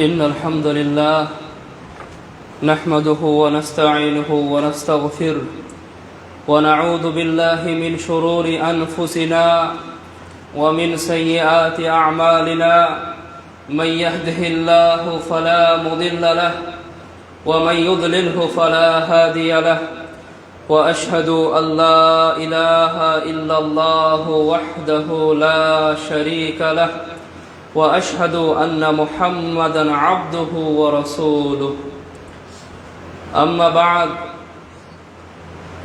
إن الحمد لله نحمده ونستعينه ونستغفره ونعوذ بالله من شرور أنفسنا ومن سيئات أعمالنا من يهده الله فلا مضل له ومن يضلله فلا هادي له وأشهد أن لا إله إلا الله وحده لا شريك له وأشهد أن محمدا عبده ورسوله أما بعد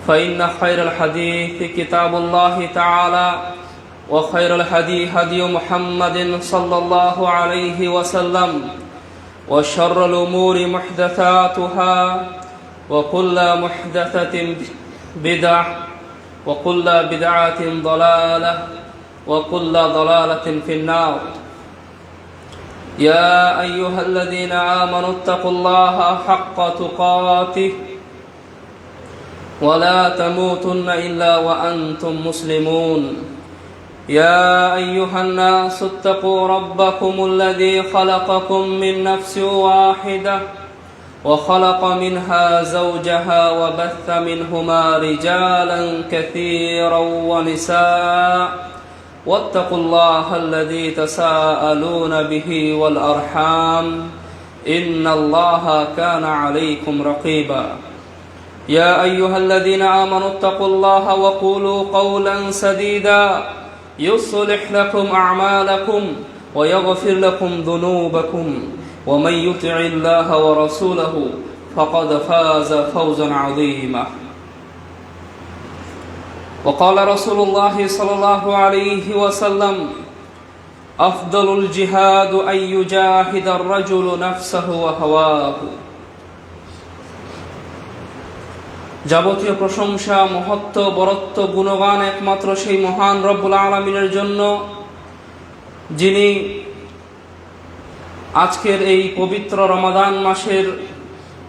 فإن خير الحديث كتاب الله تعالى وخير الهدي هدي محمد صلى الله عليه وسلم وشر الأمور محدثاتها وكل محدثة بدعة وكل بدعة ضلالة وكل ضلالة في النار يا أيها الذين آمنوا اتقوا الله حق تقاته ولا تموتن إلا وأنتم مسلمون يا أيها الناس اتقوا ربكم الذي خلقكم من نفس واحدة وخلق منها زوجها وبث منهما رجالا كثيرا ونساء واتقوا الله الذي تساءلون به والأرحام إن الله كان عليكم رقيبا يا أيها الذين آمنوا اتقوا الله وقولوا قولا سديدا يصلح لكم أعمالكم ويغفر لكم ذنوبكم ومن يطع الله ورسوله فقد فاز فوزا عظيما وقال رسول الله صلى الله عليه وسلم أفضل الجهاد أن يجاهد الرجل نفسه وهواه যাবতীয় প্রশংসা মহত্ব বরত্ব গুণগান একমাত্র সেই মহান রব্বুল আলামিনের জন্য, যিনি আজকের এই পবিত্র রমাদান মাসের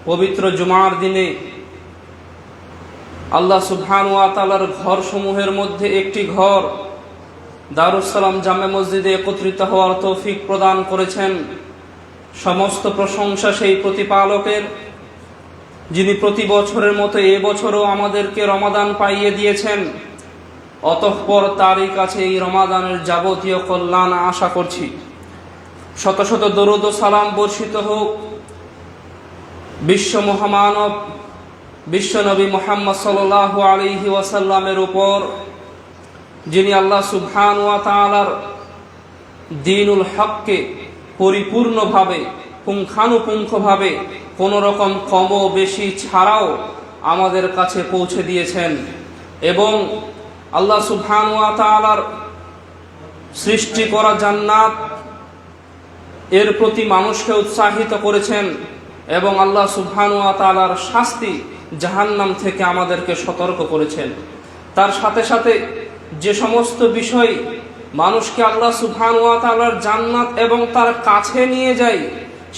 পবিত্র জুমার দিনে আল্লাহ সুবহানাহু ওয়া তাআলার ঘর সমূহের মধ্যে একটি ঘর দারুস সালাম জামে মসজিদে একত্রিত হওয়ার তৌফিক প্রদান করেছেন। সমস্ত প্রশংসা সেই প্রতিপালকের, যিনি প্রতি বছরের মতো এবছরও আমাদেরকে রমাদান পাইয়ে দিয়েছেন। অতঃপর তারই কাছে এই রমাদানের যাবতীয় কল্যাণ আশা করছি। শত শত দরুদ ও সালাম বর্ষিত হোক বিশ্ব মহামানব বিশ্বনবী মুহাম্মদ সাল্লাল্লাহু আলাইহি ওয়াসাল্লামের উপর, যিনি আল্লাহ সুবহানাহু ওয়া তাআলার দ্বীনুল হককে পরিপূর্ণভাবে পুঙ্খানুপুঙ্খভাবে কোনো রকম কম বেশি ছাড়াও আমাদের কাছে পৌঁছে দিয়েছেন এবং আল্লাহ সুবহানাহু ওয়া তাআলার সৃষ্টি করা জান্নাত এর প্রতি মানুষকে উৎসাহিত করেছেন এবং আল্লাহ সুবহানাহু ওয়া তাআলার শাস্তি জাহান্নাম থেকে আমাদেরকে সতর্ক করেছেন। তার সাথে সাথে যে সমস্ত বিষয় মানুষকে আল্লাহ সুবহানাহু ওয়া তাআলার জান্নাত এবং তার কাছে নিয়ে যায়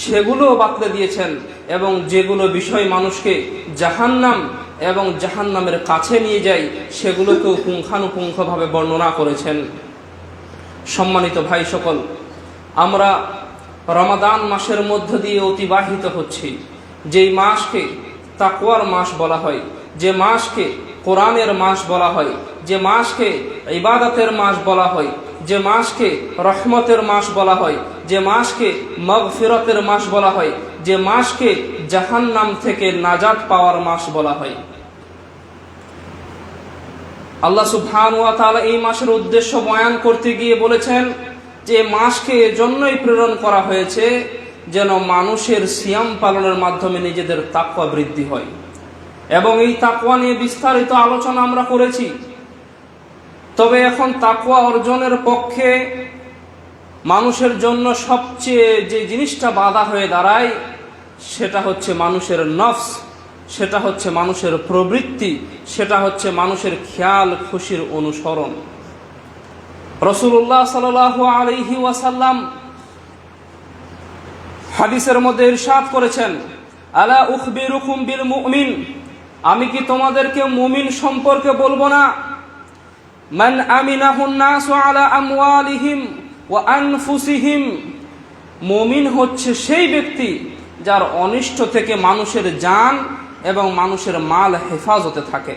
সেগুলোও বাতলে দিয়েছেন এবং যেগুলো বিষয় মানুষকে জাহান্নাম এবং জাহান্নামের কাছে নিয়ে যায় সেগুলোকেও পুঙ্খানুপুঙ্খভাবে বর্ণনা করেছেন। সম্মানিত ভাই সকল, আমরা রমাদান মাসের মধ্য দিয়ে অতিবাহিত হচ্ছি। যেই মাসকে তাকওয়ার মাস বলা হয়, যে মাসকে কোরআনের মাস বলা হয়, যে মাসকে ইবাদতের মাস বলা হয়, যে মাসকে রহমতের মাস বলা হয়, যে মাসকে মাগফিরাতের মাস বলা হয়, যে মাসকে জাহান্নাম থেকে নাজাত পাওয়ার মাস বলা হয়। আল্লাহ সুবহানাহু ওয়া তাআলা এই মাসের উদ্দেশ্য বয়ান করতে গিয়ে বলেছেন যে মাসকে এজন্যই প্রেরণ করা হয়েছে যেন মানুষের সিয়াম পালনের মাধ্যমে নিজেদের তাকওয়া বৃদ্ধি হয়। এবং এই তাকওয়া নিয়ে বিস্তারিত আলোচনা আমরা করেছি। তবে এখন তাকওয়া অর্জনের পক্ষে মানুষের জন্য সবচেয়ে যে জিনিসটা বাধা হয়ে দাঁড়ায় সেটা হচ্ছে মানুষের নফস, সেটা হচ্ছে মানুষের প্রবৃত্তি, সেটা হচ্ছে মানুষের খেয়াল খুশির অনুসরণ। রাসূলুল্লাহ সাল্লাল্লাহু আলাইহি ওয়াসাল্লাম হাদিসের মধ্যে ইরশাদ করেছেন, আলা উখবিরুকুম বিল মুমিন, আমি কি তোমাদেরকে মুমিন সম্পর্কে বলবো না? মান আমিনাহুন নাসু আলা আমওয়ালিহিম ওয়া আনফুসিহিম, মুমিন হচ্ছে সেই ব্যক্তি যার অনিষ্ট থেকে মানুষের জান এবং মানুষের মাল হেফাজতে থাকে।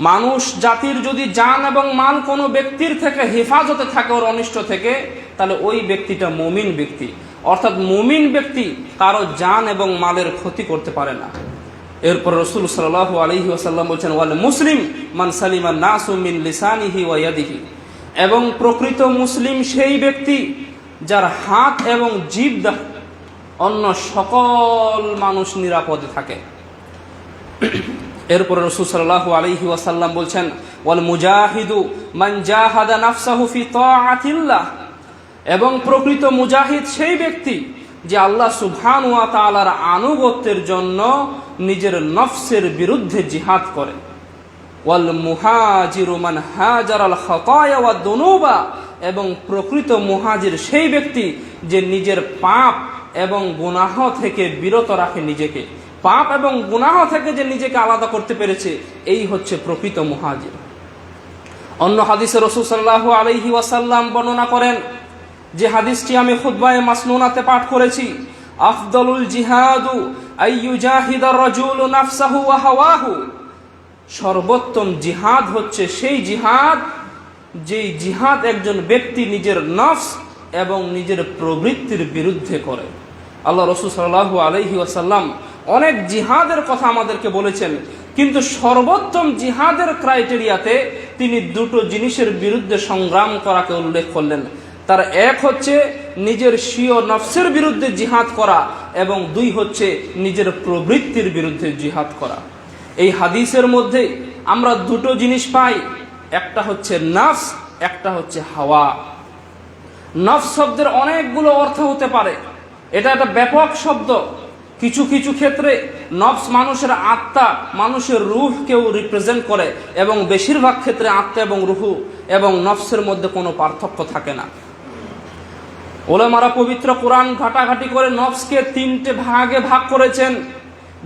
মানুষ জাতির যদি জান এবং মাল কোনো ব্যক্তির থেকে হেফাজতে থাকে ওর অনিষ্ট থেকে, তাহলে ওই ব্যক্তিটা মুমিন ব্যক্তি। অর্থাৎ মুমিন ব্যক্তি কারো জান এবং মালের ক্ষতি করতে পারে না। এরপর রাসূল সাল্লাল্লাহু আলাইহি ওয়াসাল্লাম বলেছেন, ওয়াল মুসলিম মান সালিমা নাসু মিন লিসানিহি ওয়া ইয়াদিহি, এবং প্রকৃত মুসলিম সেই ব্যক্তি যার হাত এবং জিহ্ব অন্য সকল মানুষ নিরাপদে থাকে। এরপর রাসূল সাল্লাল্লাহু আলাইহি ওয়াসাল্লাম বলছেন, ওয়াল মুজাহিদু মান জাহাদা নাফসাহু ফি তাআতিল্লাহ, এবং প্রকৃত মুজাহিদ সেই ব্যক্তি যে আল্লাহ সুবহানাহু ওয়া তাআলার আনুগত্যের জন্য নিজের নফসের বিরুদ্ধে জিহাদ করে। ওয়াল মুহাজিরু মান হাজারাল খাতায়া ওয়াদ দুনুবা, এবং প্রকৃত মুহাজির সেই ব্যক্তি যে নিজের পাপ এবং গুনাহ থেকে বিরত রাখে নিজেকে, পাপ এবং গুনাহ থেকে যে নিজেকে আলাদা করতে পেরেছে, এই হচ্ছে প্রকৃত মুহাজির। অন্য হাদিসে রাসূল সাল্লাল্লাহু আলাইহি ওয়াসাল্লাম বর্ণনা করেন, যে হাদিসটি আমি খুতবায়ে মাসনুনাতে পাঠ করেছি, আফদলুল জিহাদু আইয়ুজাহিদার রাজুলু নাফসাহু ওয়া হাওয়াহু, সর্বোত্তম জিহাদ হচ্ছে সেই জিহাদ যেই জিহাদ একজন ব্যক্তি নিজের নফস এবং নিজের প্রবৃত্তির বিরুদ্ধে করে। আল্লাহ রাসূল সাল্লাল্লাহু আলাইহি ওয়াসাল্লাম অনেক জিহাদের কথা আমাদেরকে বলেছেন, কিন্তু সর্বোত্তম জিহাদের ক্রাইটেরিয়াতে তিনি দুটো জিনিসের বিরুদ্ধে সংগ্রাম করাকে উল্লেখ করলেন। তার এক হচ্ছে নিজের স্বীয় নফসের বিরুদ্ধে জিহাদ করা, এবং দুই হচ্ছে নিজের প্রবৃত্তির বিরুদ্ধে জিহাদ করা। এই হাদিসের মধ্যে আমরা দুটো জিনিস পাই, একটা হচ্ছে নফস, একটা হচ্ছে হাওয়া। নফস শব্দের অনেকগুলো অর্থ হতে পারে, এটা একটা ব্যাপক শব্দ। কিছু কিছু ক্ষেত্রে নফস মানুষের আত্মা, মানুষের রূহকেও রিপ্রেজেন্ট করে, এবং বেশিরভাগ ক্ষেত্রে আত্মা এবং রূহ এবং নফসের মধ্যে কোনো পার্থক্য থাকে না। ওলামারা পবিত্র কোরআন ঘাটাঘাটি করে নফসকে তিনটে ভাগে ভাগ করেছেন।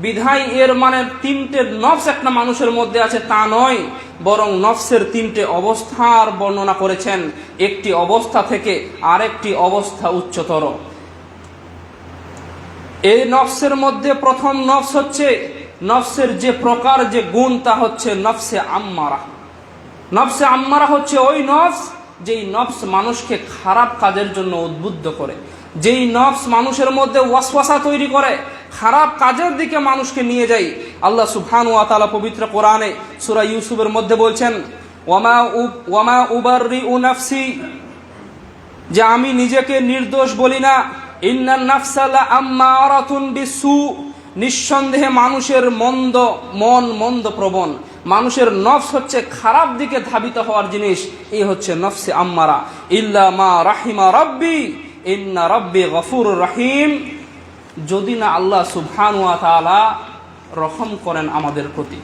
বিধায় এর মানে তিনটে নফস একটা মানুষের মধ্যে আছে তা নয়, বরং নফসের তিনটে অবস্থার বর্ণনা করেছেন। একটি অবস্থা থেকে আরেকটি অবস্থা উচ্চতর। এই নফসের মধ্যে প্রথম নফস হচ্ছে, নফসের যে প্রকার যে গুণ তা হচ্ছে নফসে আম্মারা। নফসে আম্মারা হচ্ছে ওই নফস যেই নফস মানুষকে খারাপ কাজের জন্য উদ্বুদ্ধ করে, যেই নফস মানুষের মধ্যে ওয়াসওয়াসা তৈরি করে, খারাপ কাজের দিকে মানুষকে নিয়ে যায়। আল্লাহ সুবহানাহু ওয়া তাআলা পবিত্র কোরআনে সূরা ইউসুফের মধ্যে বলছেন, ওয়ামা উবাররিউ নাফসি, যে আমি নিজেকে নির্দোষ বলি না, ইন্নান নাফসা লাআম্মারাতুন বিসু, নিঃসন্দেহে মানুষের মন্দ প্রবণ, মানুষের নফস হচ্ছে খারাপ দিকে ধাবিত হওয়ার জিনিস, এই হচ্ছে নফসে আম্মারা। ইল্লা মা রাহিমা রাব্বি ইন্না রাব্বি গফুরুর রহিম, যদি না আল্লাহ সুবহানাহু ওয়া তাআলা রহম করেন আমাদের প্রতি,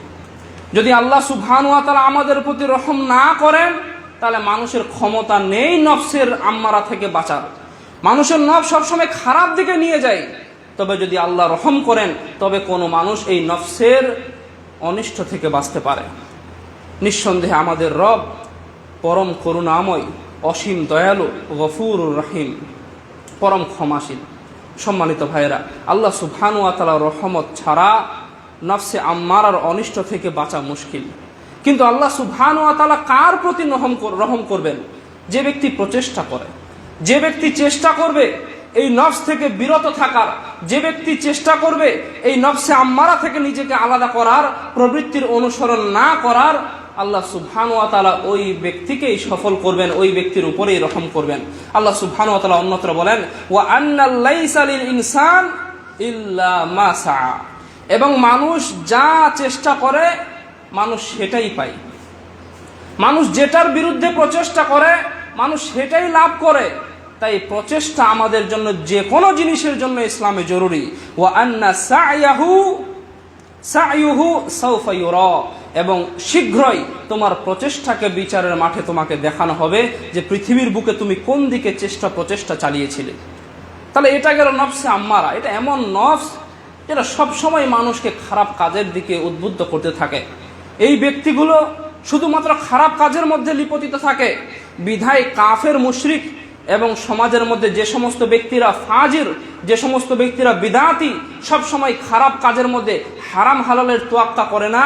যদি আল্লাহ সুবহানাহু ওয়া তাআলা আমাদের প্রতি রহম না করেন, তাহলে মানুষের ক্ষমতা নেই নফসের আম্মারা থেকে বাঁচার। মানুষের নফস সবসময় খারাপ দিকে নিয়ে যায়। তবে যদি আল্লাহ রহম করেন, তবে কোনো মানুষ এই নফসের অনিষ্ট থেকে বাঁচতে পারে। নিঃসন্দেহে আমাদের রব পরম করুণাময়, অসীম দয়ালু, গফুরুর রহিম, পরম ক্ষমাশীল। সম্মানিত ভাইয়েরা, আল্লাহ সুবহানাহু ওয়া তাআলার রহমত ছাড়া নফসে আম্মারার অনিষ্ট থেকে বাঁচা মুশকিল। কিন্তু আল্লাহ সুবহানাহু ওয়া তাআলা কার প্রতি রহম করবেন? যে ব্যক্তি প্রচেষ্টা করে, যে ব্যক্তি চেষ্টা করবে এই নফস থেকে বিরত থাকার, যে ব্যক্তি চেষ্টা করবে এই নফসে আম্মারা থেকে নিজেকে আলাদা করার, প্রবৃত্তির অনুসরণ না করার, আল্লাহ সুবহানাহু ওয়া তাআলা ওই ব্যক্তিকেই সফল করবেন, ওই ব্যক্তির উপরেই রহম করবেন। আল্লাহ সুবহানাহু ওয়া তাআলা অন্যত্র বলেন, ওয়া আন্নাল লাইসা লিল ইনসান ইল্লা মা সাআ, এবং মানুষ যা চেষ্টা করে মানুষ সেটাই পায়। মানুষ যেটার বিরুদ্ধে প্রচেষ্টা করে মানুষ সেটাই লাভ করে। তাই প্রচেষ্টা আমাদের জন্য যে কোনো জিনিসের জন্য ইসলামে জরুরি। ওয়া আন্না সাইয়ুহু সাউফা ইউরা, এবং শীঘ্রই তোমার প্রচেষ্টাকে বিচারের মাঠে তোমাকে দেখানো হবে যে পৃথিবীর বুকে তুমি কোন দিকে প্রচেষ্টা চালিয়েছিলে। তাহলে এটা গেল নফসে আম্মারা। এটা এমন নফস যেটা সবসময় মানুষকে খারাপ কাজের দিকে উদ্বুদ্ধ করতে থাকে। এই ব্যক্তিগুলো শুধুমাত্র খারাপ কাজের মধ্যে লিপতিত থাকে। বিধায় কাফের মুশরিক এবং সমাজের মধ্যে যে সমস্ত ব্যক্তিরা ফাজির, যে সমস্ত ব্যক্তিরা বিদআতি, সব সময় খারাপ কাজের মধ্যে হারাম হালালের তোয়াক্কা করে না,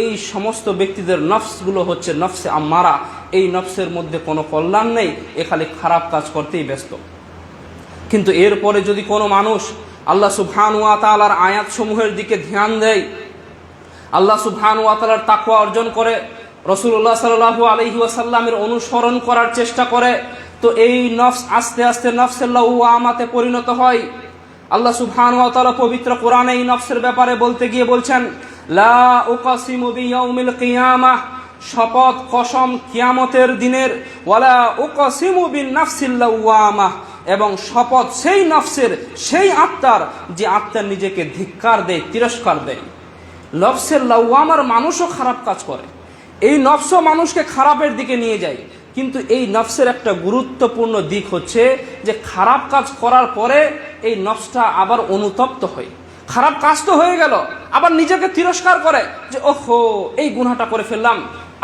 এই সমস্ত ব্যক্তিদের নফসগুলো হচ্ছে নফসে আম্মারা। এই নফসের মধ্যে কোনো কল্যাণ নেই, এ খালি খারাপ কাজ করতেই ব্যস্ত। কিন্তু এরপরে যদি কোনো মানুষ আল্লাহ সুবহানাহু ওয়া তাআলার আয়াতসমূহের দিকে ধ্যান দেয়, আল্লাহ সুবহানাহু ওয়া তাআলার তাকওয়া অর্জন করে, রাসূলুল্লাহ সাল্লাল্লাহু আলাইহি ওয়াসাল্লামের অনুসরণ করার চেষ্টা করে, তো এই নফস আস্তে আস্তে নফসে লাওয়ামাতে পরিণত হয়। আল্লাহ সুবহানাহু ওয়া তাআলা পবিত্র কোরআনে এই নফসের ব্যাপারে বলতে গিয়ে বলছেন, লা উকসিমু বিয়াউমিল কিয়ামাহ, শপথ কসম কিয়ামতের দিনের, ওয়ালা উকসিমু বিন নাফসিল লাওয়ামাহ, এবং শপথ সেই নফসের, সেই আত্মার যে আত্মা নিজেকে ধিক্কার দেয়, তিরস্কার দেয়। নফসের লাওয়ামার মানুষও খারাপ কাজ করে, এই নফসও মানুষকে খারাপের দিকে নিয়ে যায়। কিন্তু এই নফসের একটা গুরুত্বপূর্ণ দিক হচ্ছে যে খারাপ কাজ করার পরে এই নফসটা আবার অনুতপ্ত হয়। খারাপ কাজ তো হয়ে গেল, আবার নিজেকে তিরস্কার করে যে ওহো এই গুনাহটা করে ফেললাম,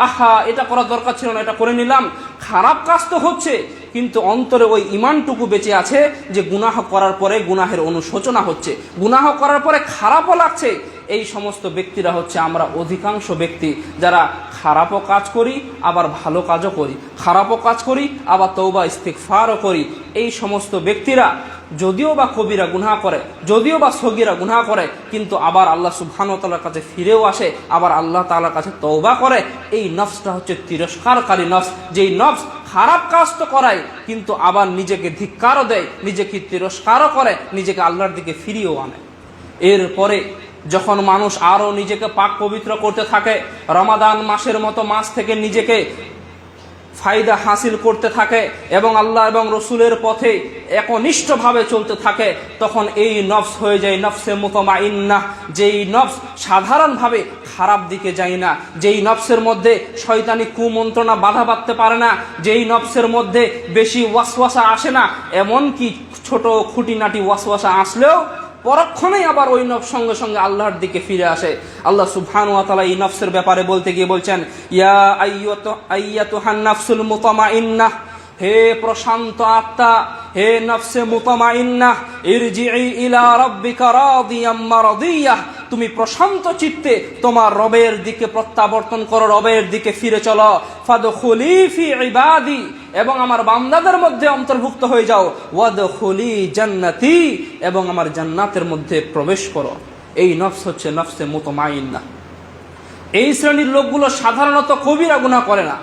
আহা এটা করা দরকার ছিল না, এটা করে নিলাম। খারাপ কাজ তো হচ্ছে, কিন্তু অন্তরে ওই ঈমানটুকু বেঁচে আছে যে গুনাহ করার পরে গুনাহের অনুশোচনা হচ্ছে, গুনাহ করার পরে খারাপও লাগছে। এই সমস্ত ব্যক্তিরা হচ্ছে আমরা অধিকাংশ ব্যক্তি যারা খারাপও কাজ করি আবার ভালো কাজও করি, খারাপও কাজ করি আবার তওবা ইস্তিগফারও করি। এই সমস্ত ব্যক্তিরা যদিও বা কবিরা গুনাহ করে, যদিও বা সগীরা গুনাহ করে, কিন্তু আবার আল্লাহ সুবহানাহু ওয়া তাআলার কাছে ফিরেও আসে, আবার আল্লাহ তাআলার কাছে তওবা করে। এই নফসটা হচ্ছে তিরস্কারকারী নফস, যেই নফস খারাপ কাজ তো করায় কিন্তু আবার নিজেকে ধিক্কারও দেয়, নিজেকে তিরস্কারও করে, নিজেকে আল্লাহর দিকে ফিরিয়েও আনে। এরপরে যখন মানুষ আরো নিজেকে পাক পবিত্র করতে থাকে, রমাদান মাসের মতো মাস থেকে নিজেকে ফায়দা হাসিল করতে থাকে এবং আল্লাহ এবং রসুলের পথে একনিষ্ঠভাবে চলতে থাকে, তখন এই নফস হয়ে যায় নফসে মুতমাইন্নাহ, যেই নফস সাধারণভাবে খারাপ দিকে যায় না, যেই নফসের মধ্যে শয়তানি কুমন্ত্রণা বাধা বাঁধতে পারে না, যেই নফসের মধ্যে বেশি ওয়াসওয়াসা আসে না, এমনকি ছোট খুঁটিনাটি ওয়াসওয়াসা আসলেও পরক্ষণেই আবার ওই নফস সঙ্গে সঙ্গে আল্লাহর দিকে ফিরে আসে। আল্লাহ সুবহানাহু ওয়া তাআলা এই নফসের ব্যাপারে বলতে গিয়ে বলছেন, ইয়া আইয়াতুহান নাফসুল মুতমাইন্নাহ, হে প্রশান্ত আত্মা, হে নফসে মুতমাইন্নাহ, ইরজিই ইলা রাব্বিকা রাদিয়াম মারদিয়াহ, তুমি প্রশান্ত চিত্তে তোমার রবের দিকে প্রত্যাবর্তন করো, রবের দিকে ফিরে চলো। ফাদখুলি ফি ইবাদি, এবং আমার বান্দাদের মধ্যে অন্তর্ভুক্ত হয়ে যাও। ওয়াদখুলি জান্নাতি, এবং আমার জান্নাতের মধ্যে প্রবেশ করো। এই নফস হচ্ছে নফসে মুতমাইন্নাহ। এই শ্রেণীর লোকগুলো সাধারণত কবিরা গুনাহ করে না,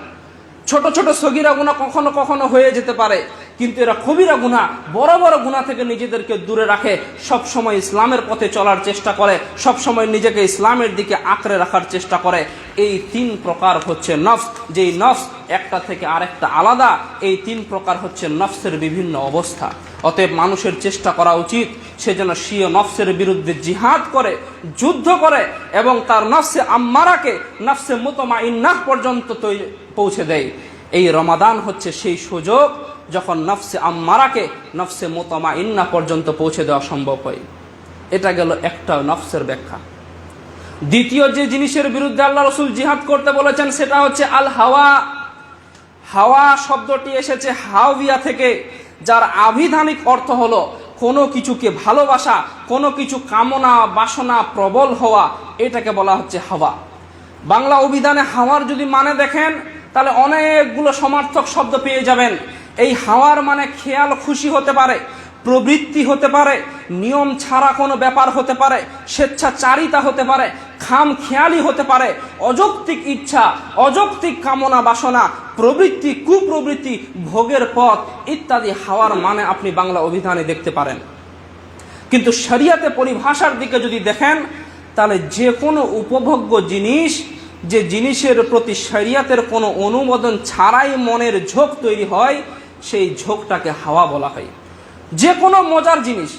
ছোট ছোট সগীরা গুনাহ কখনো কখনো হয়ে যেতে পারে, কিন্তু এরা কবিরা গুনাহ, বড় বড় গুনাহ থেকে নিজেদেরকে দূরে রাখে, সব সময় ইসলামের পথে চলার চেষ্টা করে, সব সময় নিজেকে ইসলামের দিকে আঁকড়ে রাখার চেষ্টা করে। এই তিন প্রকার হচ্ছে নফস, যেই নফস একটা থেকে আরেকটা আলাদা। এই তিন প্রকার হচ্ছে নফসের বিভিন্ন অবস্থা। অতএব মানুষের চেষ্টা করা উচিত সে যেন স্বীয় নফসের বিরুদ্ধে জিহাদ করে, যুদ্ধ করে, এবং তার নফসে আম্মারাকে নফসে মুতমাইন্নাহ পর্যন্ত পৌঁছে দেয়। এই রমাদান হচ্ছে সেই সুযোগ যখন নফসে আম্মারাকে নফসে মুতমাইন্নাহ পর্যন্ত পৌঁছে দেওয়া সম্ভব হয়। এটা গেল একটা নফসের ব্যাখ্যা। দ্বিতীয় যে জিনিসের বিরুদ্ধে আল্লাহ রসুল জিহাদ করতে বলেছেন সেটা হচ্ছে আল হাওয়া। হাওয়া শব্দটি এসেছে হাওয়া থেকে, যার আবিধানিক অর্থ হলো কোনো কিছুকে ভালোবাসা, কোনো কিছু কামনা বাসনা প্রবল হওয়া, এটাকে বলা হচ্ছে হাওয়া। বাংলা অভিধানে হাওয়ার যদি মানে দেখেন তাহলে অনেকগুলো সমার্থক শব্দ পেয়ে যাবেন। এই হাওয়ার মানে খেয়াল খুশি হতে পারে, প্রবৃত্তি হতে পারে, নিয়ম ছাড়া কোনো ব্যাপার হতে পারে, স্বেচ্ছাচারিতা হতে পারে, খাম খেয়ালি হতে পারে, অযৌক্তিক ইচ্ছা, অযৌক্তিক কামনা বাসনা, প্রবৃত্তি, কুপ্রবৃত্তি, ভোগের পথ ইত্যাদি হাওয়ার মানে আপনি বাংলা অভিধানে দেখতে পারেন। কিন্তু শরিয়াতে পরিভাষার দিকে যদি দেখেন তাহলে যে কোনো উপভোগ্য জিনিস, যে জিনিসের প্রতি শরিয়াতের কোনো অনুমোদন ছাড়াই মনের ঝোঁক তৈরি হয়, সেই ঝোঁকটাকে হাওয়া বলা হয়। যে কোনো মজার জিনিস,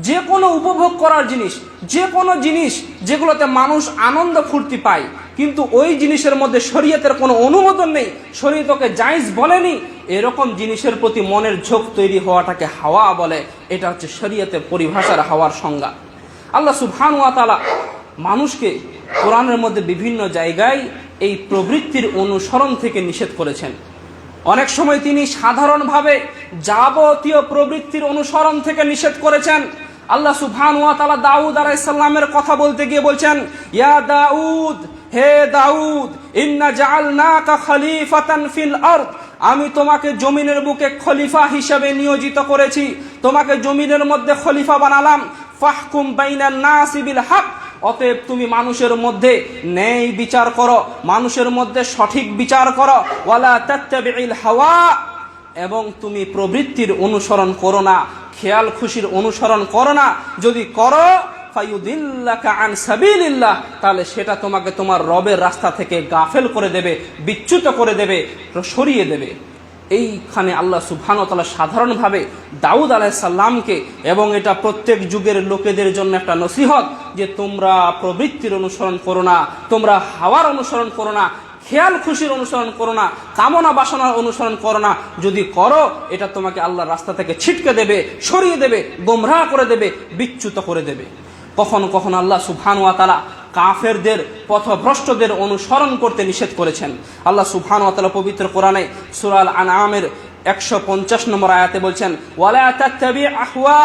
যে কোনো উপভোগ করার জিনিস, যে কোনো জিনিস যেগুলোতে মানুষ আনন্দ ফুর্তি পায়, কিন্তু ওই জিনিসের মধ্যে শরিয়তের কোনো অনুমোদন নেই, শরিয়ত ওকে জায়েজ বলেনি, এরকম জিনিসের প্রতি মনের ঝোঁক তৈরি হওয়াটাকে হাওয়া বলে। এটা হচ্ছে শরিয়তের পরিভাষার হাওয়ার সংজ্ঞা। আল্লাহ সুবহানাহু ওয়া তাআলা মানুষকে কোরআনের মধ্যে বিভিন্ন জায়গায় এই প্রবৃত্তির অনুসরণ থেকে নিষেধ করেছেন। অনেক সময় তিনি সাধারণভাবে যাবতীয় প্রবৃত্তির অনুসরণ থেকে নিষেধ করেছেন। আল্লাহ সুবহানাহু ওয়া তাআলা দাউদ আলাইহিস সালামের কথা বলতে গিয়ে বলছেন, ইয়া দাউদ, হে দাউদ, ইন্না জাআলনাকা খলিফাতান ফিল আরদ, আমি তোমাকে জমিনের বুকে খলিফা হিসেবে নিয়োজিত করেছি, তোমাকে জমিনের মধ্যে খলিফা বানালাম। ফাহকুম বাইনান নাসি বিল হক, অতএব তুমি মানুষের মধ্যে ন্যায় বিচার করো, মানুষের মধ্যে সঠিক বিচার করো। ওয়ালা তাত্তাবিল হাওয়া, এবং তুমি প্রবৃত্তির অনুসরণ করো না, খেয়াল খুশির অনুসরণ করো না। যদি করো ফায়ুদিল্লাকা আন সাবিলিল্লাহ, তাহলে সেটা তোমাকে তোমার রবের রাস্তা থেকে গাফেল করে দেবে, বিচ্যুত করে দেবে, সরিয়ে দেবে। এইখানে আল্লাহ সুবহানাহু ওয়া তাআলা সাধারণভাবে দাউদ আলাইহিস সালামকে, এবং এটা প্রত্যেক যুগের লোকেদের জন্য একটা নসিহত, যে তোমরা প্রবৃত্তির অনুসরণ করো না, তোমরা হাওয়ার অনুসরণ করো না, খেয়াল খুশির অনুসরণ করো না, কামনা বাসনার অনুসরণ করো না। যদি করো এটা তোমাকে আল্লাহর রাস্তা থেকে ছিটকে দেবে, সরিয়ে দেবে, গোমরাহ করে দেবে, বিচ্যুত করে দেবে। কখনো কখনো আল্লাহ সুবহানাহু ওয়া তাআলা কাফেরদের, পথভ্রষ্টদের অনুসরণ করতে নিষেধ করেছেন। আল্লাহ সুবহানাহু ওয়া তাআলা পবিত্র কোরআনে সূরা আল আনআমের 150 নম্বর আয়াতে বলছেন, ওয়ালা তাত্তাবি আহওয়া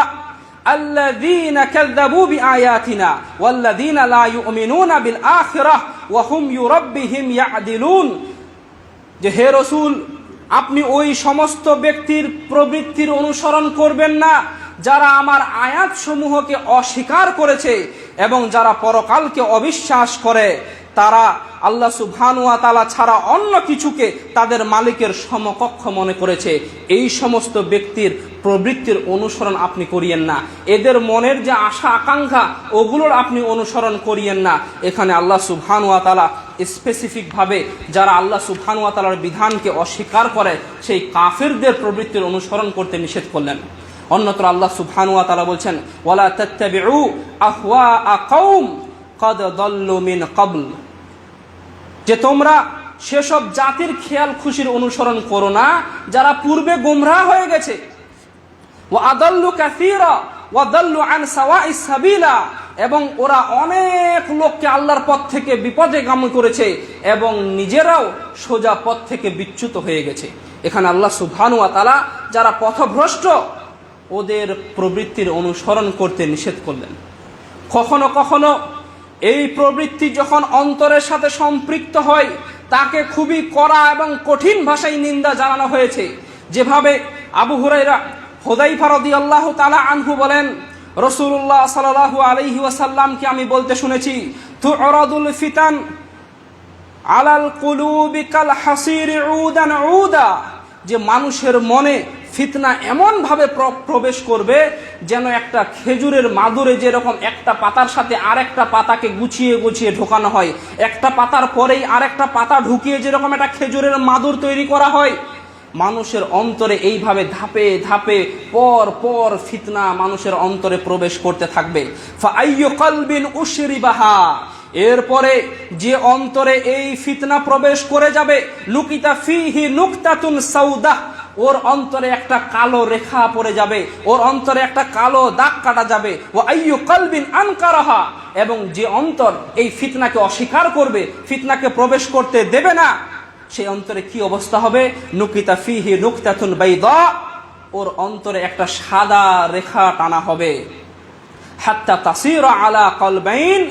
আল্লাযীনা কাযযাবু বিআয়াতিনা ওয়াল্লাযীনা লা ইউমিনুনা বিল আখিরাহ ওয়া হুম বিরাব্বিহিম ইয়াদিলুন, যে হে রাসূল, আপনি ওই সমস্ত ব্যক্তির প্রবৃত্তির অনুসরণ করবেন না যারা আমার আয়াত সমূহকে অস্বীকার করেছে এবং যারা পরকালকে অবিশ্বাস করে, তারা আল্লাহ সুবহানাহু ওয়া তাআলা ছাড়া অন্য কিছুকে তাদের মালিকের সমকক্ষ মনে করেছে। এই সমস্ত ব্যক্তির প্রবৃত্তির অনুসরণ আপনি করিয়েন না, এদের মনের যে আশা আকাঙ্ক্ষা ওগুলোর আপনি অনুসরণ করিয়েন না। এখানে আল্লাহ সুবহানাহু ওয়া তাআলা স্পেসিফিকভাবে যারা আল্লাহ সুবহানাহু ওয়া তাআলার বিধানকে অস্বীকার করে সেই কাফিরদের প্রবৃত্তির অনুসরণ করতে নিষেধ করলেন। অন্যত্র আল্লাহ সুবহানাহু ওয়া তাআলা বলছেন, ওয়ালা তাত্তাবিউ আহওয়া কওম ক্বাদ দাল্লু মিন ক্বাবল, যে তোমরা সেসব জাতির খেয়াল খুশির অনুসরণ করো না যারা পূর্বে গোমরাহ হয়ে গেছে। ওয়া আদাল্লু কাসীরা ওয়া দাল্লু আন সাওয়াইস সাবিলা, এবং ওরা অনেক লোককে আল্লাহর পথ থেকে বিপদগামী করেছে এবং নিজেরাও সোজা পথ থেকে বিচ্যুত হয়ে গেছে। এখানে আল্লাহ সুবহানাহু ওয়া তাআলা যারা পথভ্রষ্ট ওদের প্রবৃত্তির অনুসরণ করতে নিষেধ করলেন। কখনো কখনো এই প্রবৃত্তি যখন অন্তরের সাথে সম্পৃক্ত হয় তাকে খুবই কড়া এবং কঠিন ভাষায় নিন্দা জানানো হয়েছে। যেভাবে আবু হুযায়ফা রাদিয়াল্লাহু তাআলা আনহু বলেন, রাসূলুল্লাহ সাল্লাল্লাহু আলাইহি ওয়াসাল্লামকে আমি বলতে শুনেছি, তু'রাদুল ফিতান আলাল কুলুবি কাল হাসির উদান উদা, যে মানুষের মনে ফিতনা এমন ভাবে প্রবেশ করবে যেন একটা খেজুরের মাদুরে যেরকম একটা পাতার সাথে আরেকটা পাতাকে গুছিয়ে গুছিয়ে ঢোকানো হয়, একটা পাতার পরেই আরেকটা পাতা ঢুকিয়ে যেরকম একটা খেজুরের মাদুর তৈরি করা হয়, মানুষের অন্তরে এইভাবে ধাপে ধাপে পর পর ফিতনা মানুষের অন্তরে প্রবেশ করতে থাকবে। ফাআইয়ু কলবিন উশরিবাহা, এরপরে যে অন্তরে এই ফিতনা প্রবেশ করে যাবে, লুকিতা ফিহি নুকতাতুন সাউদা, ওর অন্তরে একটা কালো রেখা পড়ে যাবে, ওর অন্তরে একটা কালো দাগ কাটা যাবে। ওয়া আইয়ু কলবিন আনকারাহা, এবং যে অন্তর এই ফিতনাকে অস্বীকার করবে, ফিতনাকে প্রবেশ করতে দেবে না, সেই অন্তরে কি অবস্থা হবে? নুকিতা ফিহি নুকতাতুন বাইদা, ওর অন্তরে একটা সাদা রেখা টানা হবে। হাত্তা তাসিরা আলা কলবাইন,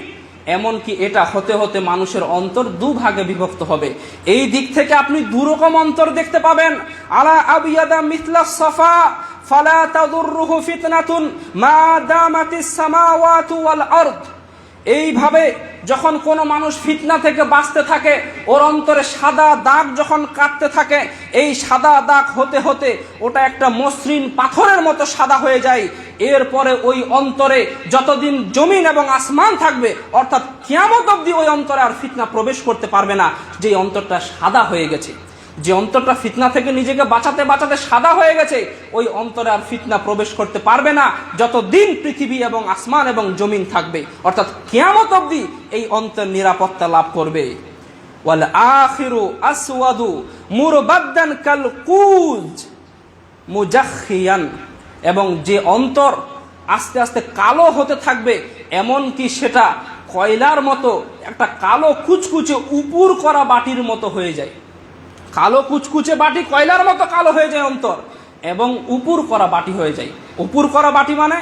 এমনকি এটা হতে হতে মানুষের অন্তর দুভাগে বিভক্ত হবে। এই দিক থেকে আপনি দুরকম অন্তর দেখতে পাবেন। আলা আবিয়াদা মিথলা সাফা ফালা তাদুররুহু ফিতনাতুন মা দামাতিস সামাওয়াতু ওয়াল আরদ, এইভাবে যখন কোনো মানুষ ফিতনা থেকে বাঁচতে থাকে, ওর অন্তরে সাদা দাগ যখন কাটতে থাকে, এই সাদা দাগ হতে হতে ওটা একটা মসৃণ পাথরের মতো সাদা হয়ে যায়। এরপরে ওই অন্তরে যতদিন জমিন এবং আসমান থাকবে, অর্থাৎ কিয়ামত অবধি ওই অন্তরে আর ফিতনা প্রবেশ করতে পারবে না, যে অন্তরটা সাদা হয়ে গেছে। যে অন্তরটা ফিতনা থেকে নিজেকে বাঁচাতে বাঁচাতে সাদা হয়ে গেছে, ওই অন্তরে আর ফিতনা প্রবেশ করতে পারবে না যতদিন পৃথিবী এবং আসমান এবং জমিন থাকবে, অর্থাৎ কিয়ামত অবধি এই অন্তর নিরাপত্তা লাভ করবে। ওয়াল আখিরু আসওয়াদু মুরবাদ্দান কাল কুজ মুজাখিয়ান, এবং যে অন্তর আস্তে আস্তে কালো হতে থাকবে, এমন কি সেটা কয়লার মতো একটা কালো কুচকুচে উপুর করা বাটির মতো হয়ে যায়। কালো কুচকুচে বাটি কয়লার মতো কালো হয়ে যায় অন্তর, এবং উপুর করা বাটি হয়ে যায়। উপুর করা বাটি মানে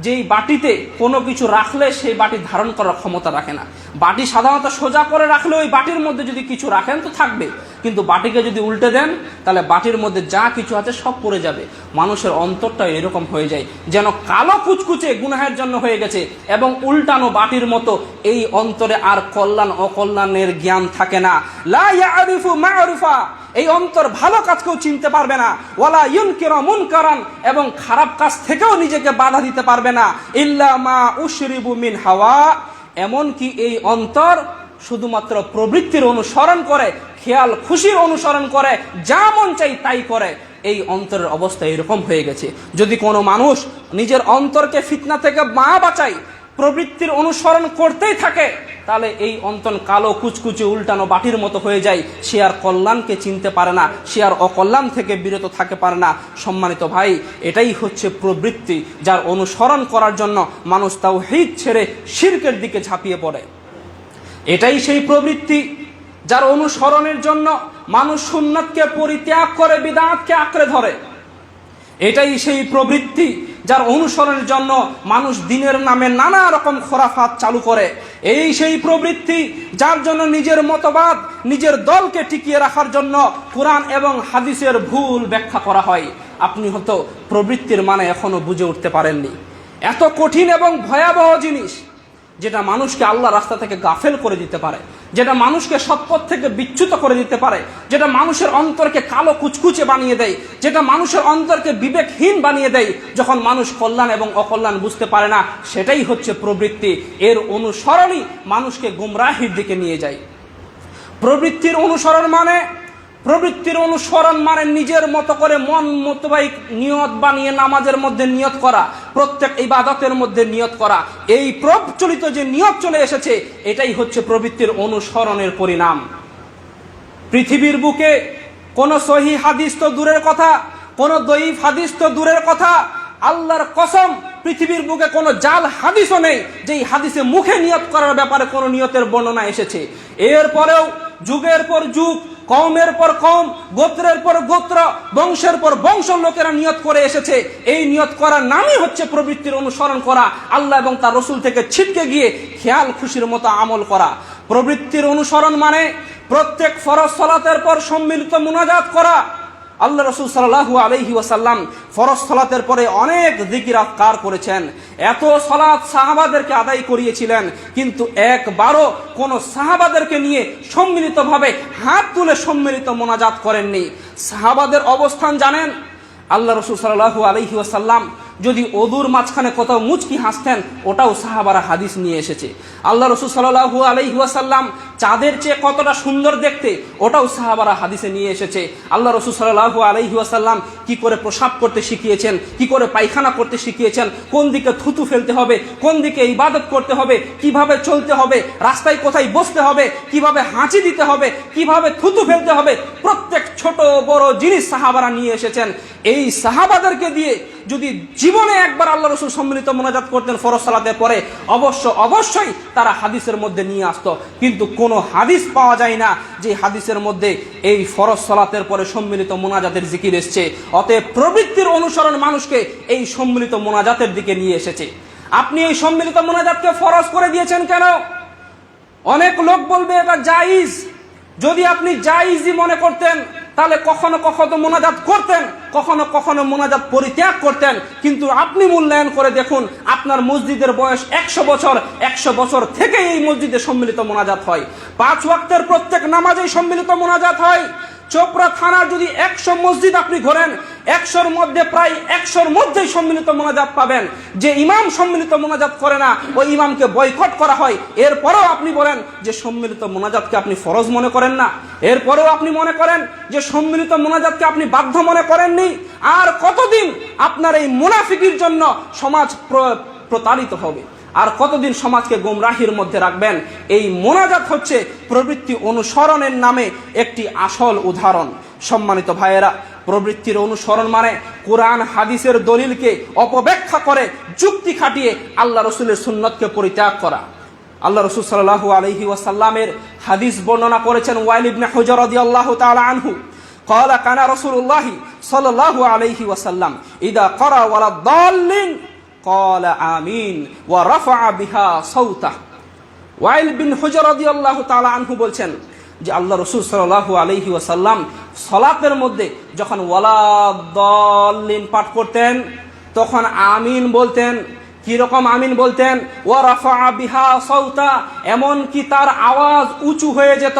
যেই বাটিতে কোনো কিছু রাখলে সেই বাটি ধারণ করার ক্ষমতা রাখে না। বাটি সাধারণত সোজা করে রাখলে ওই বাটির মধ্যে যদি কিছু রাখেন তো থাকবে, কিন্তু বাটিকে যদি উল্টে দেন তাহলে বাটির মধ্যে যা কিছু আছে সব পড়ে যাবে। মানুষের অন্তরটা এরকম হয়ে যায়, যেন কালো কুচকুচে গুনাহের জন্য হয়ে গেছে এবং উল্টানো বাটির মতো। এই অন্তরে আর কল্যাণ অকল্যাণের জ্ঞান থাকে না। লা ইয়ারিফু মা'রুফা, এই অন্তর ভালো কাজকেও চিনতে পারবে না। ওয়ালা ইউনকিরু মুনকারান, এবং খারাপ কাজ থেকেও নিজেকে বাধা দিতে পারবে না। ইল্লা মা উশরিবু মিন হাওয়া, এমনকি এই অন্তর শুধুমাত্র প্রবৃত্তির অনুসরণ করে, খেয়াল খুশির অনুসরণ করে, যা মন চাই তাই করে। এই অন্তরের অবস্থা এরকম হয়ে গেছে। যদি কোনো মানুষ নিজের অন্তরকে ফিতনা থেকে বাঁচায়, প্রবৃত্তির অনুসরণ করতেই থাকে, তাহলে এই অন্তর কালো কুচকুচে উল্টানো বাটির মতো হয়ে যায়। সে আর কল্যাণকে চিনতে পারে না, সে আর অকল্যাণ থেকে বিরত থাকতে পারে না। সম্মানিত ভাই, এটাই হচ্ছে প্রবৃত্তি, যার অনুসরণ করার জন্য মানুষ তাওহীদ ছেড়ে শিরকের দিকে ঝাঁপিয়ে পড়ে। এটাই সেই প্রবৃত্তি যার অনুসরণের জন্য মানুষ সুন্নাতকে পরিত্যাগ করে বিদআতকে আঁকড়ে ধরে। এটাই সেই প্রবৃত্তি যার অনুসরণের জন্য মানুষ দ্বীনের নামে নানা রকম খোরাফাত চালু করে। এই সেই প্রবৃত্তি যার জন্য নিজের মতবাদ, নিজের দলকে টিকিয়ে রাখার জন্য কোরআন এবং হাদিসের ভুল ব্যাখ্যা করা হয়। আপনি হয়তো প্রবৃত্তির মানে এখনো বুঝে উঠতে পারেননি। এত কঠিন এবং ভয়াবহ জিনিস, যেটা মানুষকে আল্লাহ রাস্তা থেকে গাফেল করে দিতে পারে, যেটা মানুষকে সৎপথ থেকে বিচ্যুত করে দিতে পারে, যেটা মানুষের অন্তরকে কালো কুচকুচে বানিয়ে দেয়, যেটা মানুষের অন্তরকে বিবেকহীন বানিয়ে দেয়। যখন মানুষ কল্যাণ এবং অকল্যাণ বুঝতে পারে না, সেটাই হচ্ছে প্রবৃত্তি। এর অনুসরণই মানুষকে গুমরাহির দিকে নিয়ে যায়। প্রবৃত্তির অনুসরণ মানে নিজের মতো করে মন মোতাবেক নিয়ত বানিয়ে নামাজের মধ্যে নিয়ত করা, প্রত্যেক ইবাদতের মধ্যে নিয়ত করা। এই প্রচলিত যে নিয়ত চলে এসেছে, এটাই হচ্ছে প্রবৃত্তির অনুসরণের পরিণাম। পৃথিবীর বুকে কোন সহিহ হাদিস তো দূরের কথা, কোন দঈফ হাদিস তো দূরের কথা, আল্লাহর কসম পৃথিবীর বুকে কোনো জাল হাদিসও নেই যেই হাদিসে মুখে নিয়ত করার ব্যাপারে কোনো নিয়তের বর্ণনা এসেছে। এরপরেও যুগের পর যুগ, কওমের পর কওম, গোত্রের পর গোত্র, বংশের পর বংশ লোকেরা নিয়ত করে এসেছে। এই নিয়ত করার নামই হচ্ছে প্রবৃত্তির অনুসরণ করা, আল্লাহ এবং তার রসুল থেকে ছিটকে গিয়ে খেয়াল খুশির মতো আমল করা। প্রবৃত্তির অনুসরণ মানে প্রত্যেক ফরজ সালাতের পর সম্মিলিত মুনাজাত করা। আল্লাহ রাসূল সাল্লাল্লাহু আলাইহি ওয়াসাল্লাম ফরজ সালাতের পরে অনেক যিকির আযকার করেছেন। এত সালাত সাহাবাদেরকে আদায় করিয়েছিলেন, কিন্তু একবারও কোন সাহাবাদেরকে নিয়ে সম্মিলিতভাবে হাত তুলে সম্মিলিত মুনাজাত করেননি। সাহাবাদের অবস্থান জানেন? আল্লাহ রাসূল সাল্লাল্লাহু আলাইহি ওয়াসাল্লাম যদি ওযুর মাঝখানে কোথাও মুচকি হাসতেন, ওটাও সাহাবারা হাদিস নিয়ে এসেছে। আল্লাহ রাসূল সাল্লাল্লাহু আলাইহি ওয়াসাল্লাম চাঁদের চেয়ে কতটা সুন্দর দেখতে, ওটাও সাহাবারা হাদিসে নিয়ে এসেছে। আল্লাহ রাসূল সাল্লাল্লাহু আলাইহি ওয়াসাল্লাম কি করে প্রসাব করতে শিখিয়েছেন, কি করে পায়খানা করতে শিখিয়েছেন, কোন দিকে থুতু ফেলতে হবে, কোন দিকে ইবাদত করতে হবে, কিভাবে চলতে হবে, রাস্তায় কোথায় বসতে হবে, কিভাবে হাঁচি দিতে হবে, কিভাবে থুতু ফেলতে হবে, প্রত্যেক ছোট বড় জিনিস সাহাবারা নিয়ে এসেছেন। এই সাহাবাদেরকে দিয়ে যদি জীবনে একবার আল্লাহ রাসূল সম্মিলিত মুনাজাত করতেন ফরজ সালাতের পরে, অবশ্যই তারা হাদিসের মধ্যে নিয়ে আসতো। কিন্তু কোনো হাদিস পাওয়া যায় না যে হাদিসের মধ্যে এই ফরজ সালাতের পরে সম্মিলিত মুনাজাতের জিকির এসেছে। অতএব প্রবৃত্তির অনুসরণ মানুষকে এই সম্মিলিত মুনাজাতের দিকে নিয়ে এসেছে। আপনি এই সম্মিলিত মুনাজাতকে ফরজ করে দিয়েছেন কেন? অনেক লোক বলবে এটা জায়েজ। যদি আপনি জায়েজই মনে করতেন, তাহলে কখনো কখনো মোনাজাত করতেন, কখনো কখনো মোনাজাত পরিত্যাগ করতেন। কিন্তু আপনি মূল্যায়ন করে দেখুন, আপনার মসজিদের বয়স 100 বছর, 100 বছর থেকে এই মসজিদে সম্মিলিত মোনাজাত হয়। 5 ওয়াক্তের প্রত্যেক নামাজেই সম্মিলিত মোনাজাত হয়। চোপড়া থানার যদি 100 মসজিদ আপনি ঘোরেন, 100-র মধ্যে প্রায় 100-র মধ্যেই সম্মিলিত মোনাজাত পাবেন। যে ইমাম সম্মিলিত মোনাজাত করে না, ওই ইমামকে বয়কট করা হয়। এরপরেও আপনি বলেন যে সম্মিলিত মোনাজাতকে আপনি ফরজ মনে করেন না, এরপরেও আপনি মনে করেন যে সম্মিলিত মোনাজাতকে আপনি বাধ্য মনে করেননি। আর কতদিন আপনার এই মুনাফিকির জন্য সমাজ প্রতারিত হবে? আর কতদিন সমাজকে গোমরাহির মধ্যে রাখবেন? এই মোনাজাত হচ্ছে প্রবৃত্তি অনুসরণের নামে একটি আসল উদাহরণ। সম্মানিত ভাইয়েরা, প্রবৃত্তির অনুসরণ মানে কোরআন হাদিসের দলিলকে অপব্যাখ্যা করে যুক্তি খাটিয়ে আল্লাহ রসুলের সুন্নতকে পরিত্যাগ করা। আল্লাহ রসুল সাল্লাল্লাহু আলাইহি ওয়াসাল্লামের হাদিস বর্ণনা করেছেন ওয়াইল ইবনে হুজর রাদিয়াল্লাহু তাআলা আনহু। قال كان رسول الله صلى الله عليه وسلم إذا قرأ ولا الضالين قال آمين ورفع بها صوته। ওয়াইল বিন হুজর রাদিয়াল্লাহু তাআলা আনহু বলছেন যে আল্লাহ রাসূল সাল্লাল্লাহু আলাইহি ওয়াসাল্লাম সালাতের মধ্যে যখন ওয়ালা দাল্লিন পাঠ করতেন তখন আমিন বলতেন। কি রকম আমিন বলতেন? ওয়া রাফা বিহা সাউতা, এমন কি তার আওয়াজ উঁচু হয়ে যেত,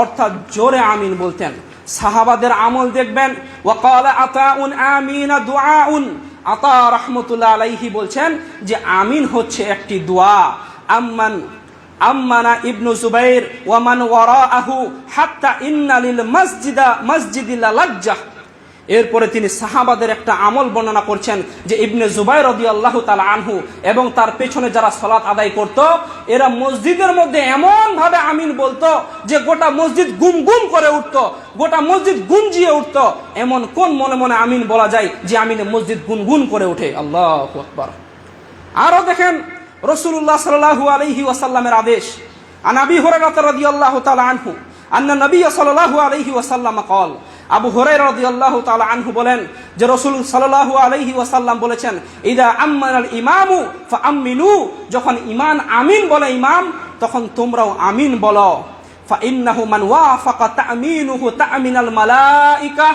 অর্থাৎ জোরে আমিন বলতেন। সাহাবাদের আমল দেখবেন। ওয়া ক্বালা আতাউন আমিনা দুআউন, আতা রাহমাতুল্লাহ আলাইহি বলছেন যে আমিন হচ্ছে একটি দোয়া। আম্মানা ইবনু জুবাইর ওয়া মান ওয়ারাআহু হাত্তা ইন্না লিল মসজিদিল লাজ্জাহ। এরপরে তিনি সাহাবাদের একটা আমল বর্ণনা করছেন যে ইবনে জুবাইর রাদিয়াল্লাহু তাআলা আনহু এবং তার পেছনে যারা সালাত আদায় করত এরা মসজিদের মধ্যে এমন ভাবে আমিন বলতো যে গোটা মসজিদ গুম গুম করে উঠত, গোটা মসজিদ গুঞ্জিয়ে উঠত। এমন কোন মনে মনে আমিন বলা যায় যে আমিনে মসজিদ গুনগুন করে ওঠে? আল্লাহু আকবার। আরো দেখেন রাসূলুল্লাহ সাল্লাল্লাহু আলাইহি ওয়াসাল্লামের আদেশ। আন আবি হুরায়রা রাদিয়াল্লাহু তাআলা আনহু আন্না নবী সাল্লাল্লাহু আলাইহি ওয়াসাল্লাম قال, আবু হুরায়রা রাদিয়াল্লাহু তাআলা আনহু বলেন যে রাসূল সাল্লাল্লাহু আলাইহি ওয়াসাল্লাম বলেছেন ইদা আমানাল ইমামু ফাআমিনু, যখন ইমাম আমিন বলে ইমাম তখন তোমরাও আমিন বলো। ফাইন্নাহু মান ওয়াফাকা তামিনুহু তামিনাল মালাইকা,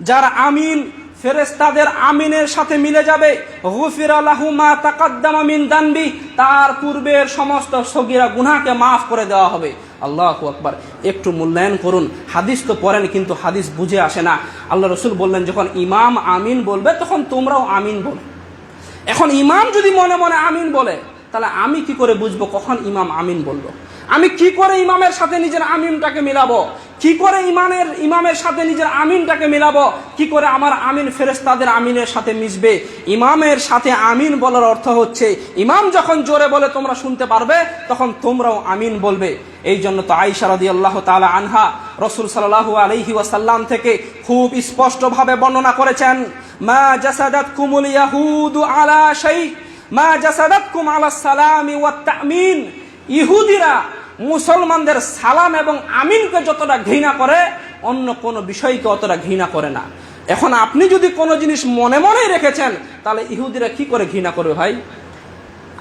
যার আমিন ফেরেশতাদের আমিনের সাথে মিলে যাবে। গুফিরা লাহু মা তাকাদ্দামা মিন দানবি, তার পূর্বের সমস্ত সগীরা গুনাহকে মাফ করে দেওয়া হবে। আল্লাহু আকবার। একটু মূল্যায়ন করুন, হাদিস তো পড়েন কিন্তু হাদিস বুঝে আসে না। আল্লাহ রাসূল বললেন যখন ইমাম আমিন বলবে তখন তোমরাও আমিন বলো। এখন ইমাম যদি মনে মনে আমিন বলে তাহলে আমি কি করে বুঝবো কখন ইমাম আমিন বললো? আমি কি করে ইমামের সাথে নিজের আমিনটাকে মিলাবো? কি করে ইমামের সাথে নিজের আমিনটাকে মিলাবো? কি করে আমার আমিন ফেরেশতাদের আমিনের সাথে মিশবে? ইমামের সাথে আমিন বলার অর্থ হচ্ছে ইমাম যখন জোরে বলে তোমরা শুনতে পারবে তখন তোমরাও আমিন বলবে। এই জন্য তো আয়েশা রাদিয়াল্লাহু তাআলা আনহা রাসূল সাল্লাল্লাহু আলাইহি ওয়াসাল্লাম থেকে খুব স্পষ্টভাবে বর্ণনা করেছেন, মা জাসাদাতকুমুল ইয়াহুদু আলা শাই মা জাসাদাতকুম আলা সালামি ওয়াত তামিন। ইহুদিরা মুসলমানদের সালাম এবং আমিনকে যতটা ঘৃণা করে অন্য কোনো বিষয়কে অতটা ঘৃণা করে না। এখন আপনি যদি কোনো জিনিস মনে মনেই রেখেছেন তাহলে ইহুদিরা কি করে ঘৃণা করবে? ভাই,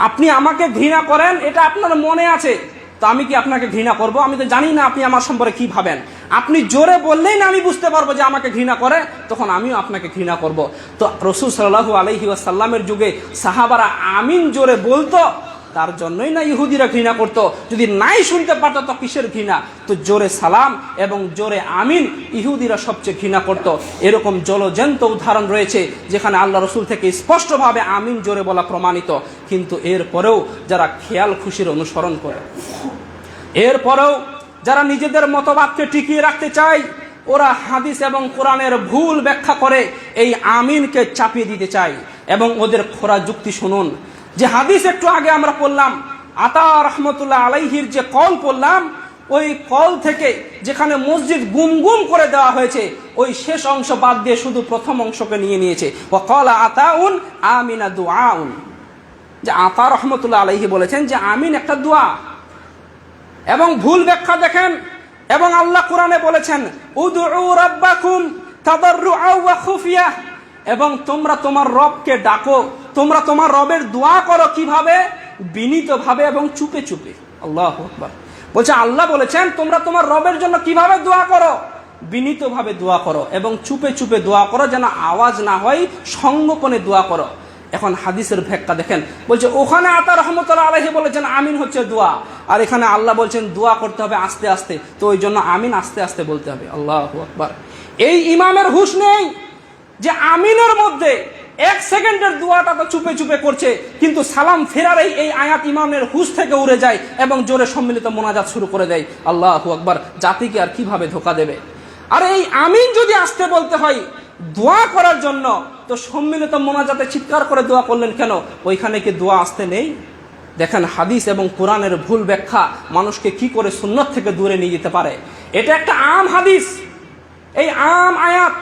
আপনি আমাকে ঘৃণা করেন এটা আপনার মনে আছে, তো আমি কি আপনাকে ঘৃণা করব? আমি তো জানি না আপনি আমার সম্পর্কে কি ভাবেন। আপনি জোরে বললেই না আমি বুঝতে পারবো যে আমাকে ঘৃণা করে, তখন আমিও আপনাকে ঘৃণা করব। তো রাসূল সাল্লাল্লাহু আলাইহি ওয়াসাল্লামের যুগে সাহাবারা আমিন জোরে বলতো, তার জন্যই না ইহুদিরা ঘৃণা করত। যদি নাই শুনতে পারতো তো কিসের ঘৃণা? তো জোরে সালাম এবং জোরে আমিন ইহুদিরা সবচেয়ে ঘৃণা করত। এরকম জলজন্ত উদাহরণ রয়েছে যেখানে আল্লাহ রসুল থেকে স্পষ্টভাবে আমিন জোরে বলা প্রমাণিত। কিন্তু এরপরেও যারা খেয়াল খুশির অনুসরণ করে, এরপরেও যারা নিজেদের মতবাদকে টিকিয়ে রাখতে চায়, ওরা হাদিস এবং কোরআনের ভুল ব্যাখ্যা করে এই আমিনকে চাপিয়ে দিতে চায়। এবং ওদের খোরা যুক্তি শুনুন, যে হাদিস একটু আগে আমরা পড়লাম, আতা রহমতুল্লাহ আলাইহির যে কল পড়লাম, ওই কল থেকে যেখানে মসজিদ গুম গুম করে দেওয়া হয়েছে ওই শেষ অংশ বাদ দিয়ে শুধু প্রথম অংশকে নিয়ে নিয়েছে। ওয়াকালা আতাউন আমিনা দুআউন, যে আতা রহমতুল্লাহ আলাইহি বলেছেন যে আমিন একটা দোয়া। এবং ভুল ব্যাখ্যা দেখেন, এবং আল্লাহ কোরআনে বলেছেন উদউ রাব্বাকুম তাদাররুআ ওয়া খুফিয়া, এবং তোমরা তোমার রবকে ডাকো, তোমরা তোমার রবের দোয়া করো কিভাবে? বিনীতভাবে এবং চুপে চুপে। আল্লাহু আকবার। বলছে আল্লাহ বলেছেন তোমরা তোমার রবের জন্য কিভাবে দোয়া করো? বিনীতভাবে দোয়া করো এবং চুপে চুপে দোয়া করো, যেন আওয়াজ না হয়, সংগোপনে দোয়া করো। এখন হাদিসের ব্যাখ্যা দেখেন, বলছে ওখানে আতা রহমতুল্লাহ আলাইহি বলেছেন আমিন হচ্ছে দোয়া, আর এখানে আল্লাহ বলছেন দোয়া করতে হবে আস্তে আস্তে, তো ওই জন্য আমিন আস্তে আস্তে বলতে হবে। আল্লাহু আকবার। এই ইমামের হুঁশ নেই যে আমিনের মধ্যে 1 সেকেন্ডের দোয়াটা তো চুপে চুপে করছে, কিন্তু সালাম ফেরার এই আয়াত ইমামের হুঁশ থেকে উড়ে যায় এবং জোরে সম্মিলিত মোনাজাত শুরু করে দেয়। আল্লাহু আকবার। জাতিকে আর কিভাবে ধোকা দেবে? আর এই আমিন যদি আসতে বলতে হয় দোয়া করার জন্য, তো সম্মিলিত মোনাজাতে চিৎকার করে দোয়া করলেন কেন? ওইখানে কি দোয়া আসতে নেই? দেখেন হাদিস এবং কোরআনের ভুল ব্যাখ্যা মানুষকে কি করে সুন্নত থেকে দূরে নিয়ে যেতে পারে। এটা একটা আম হাদিস, এই আম আয়াত,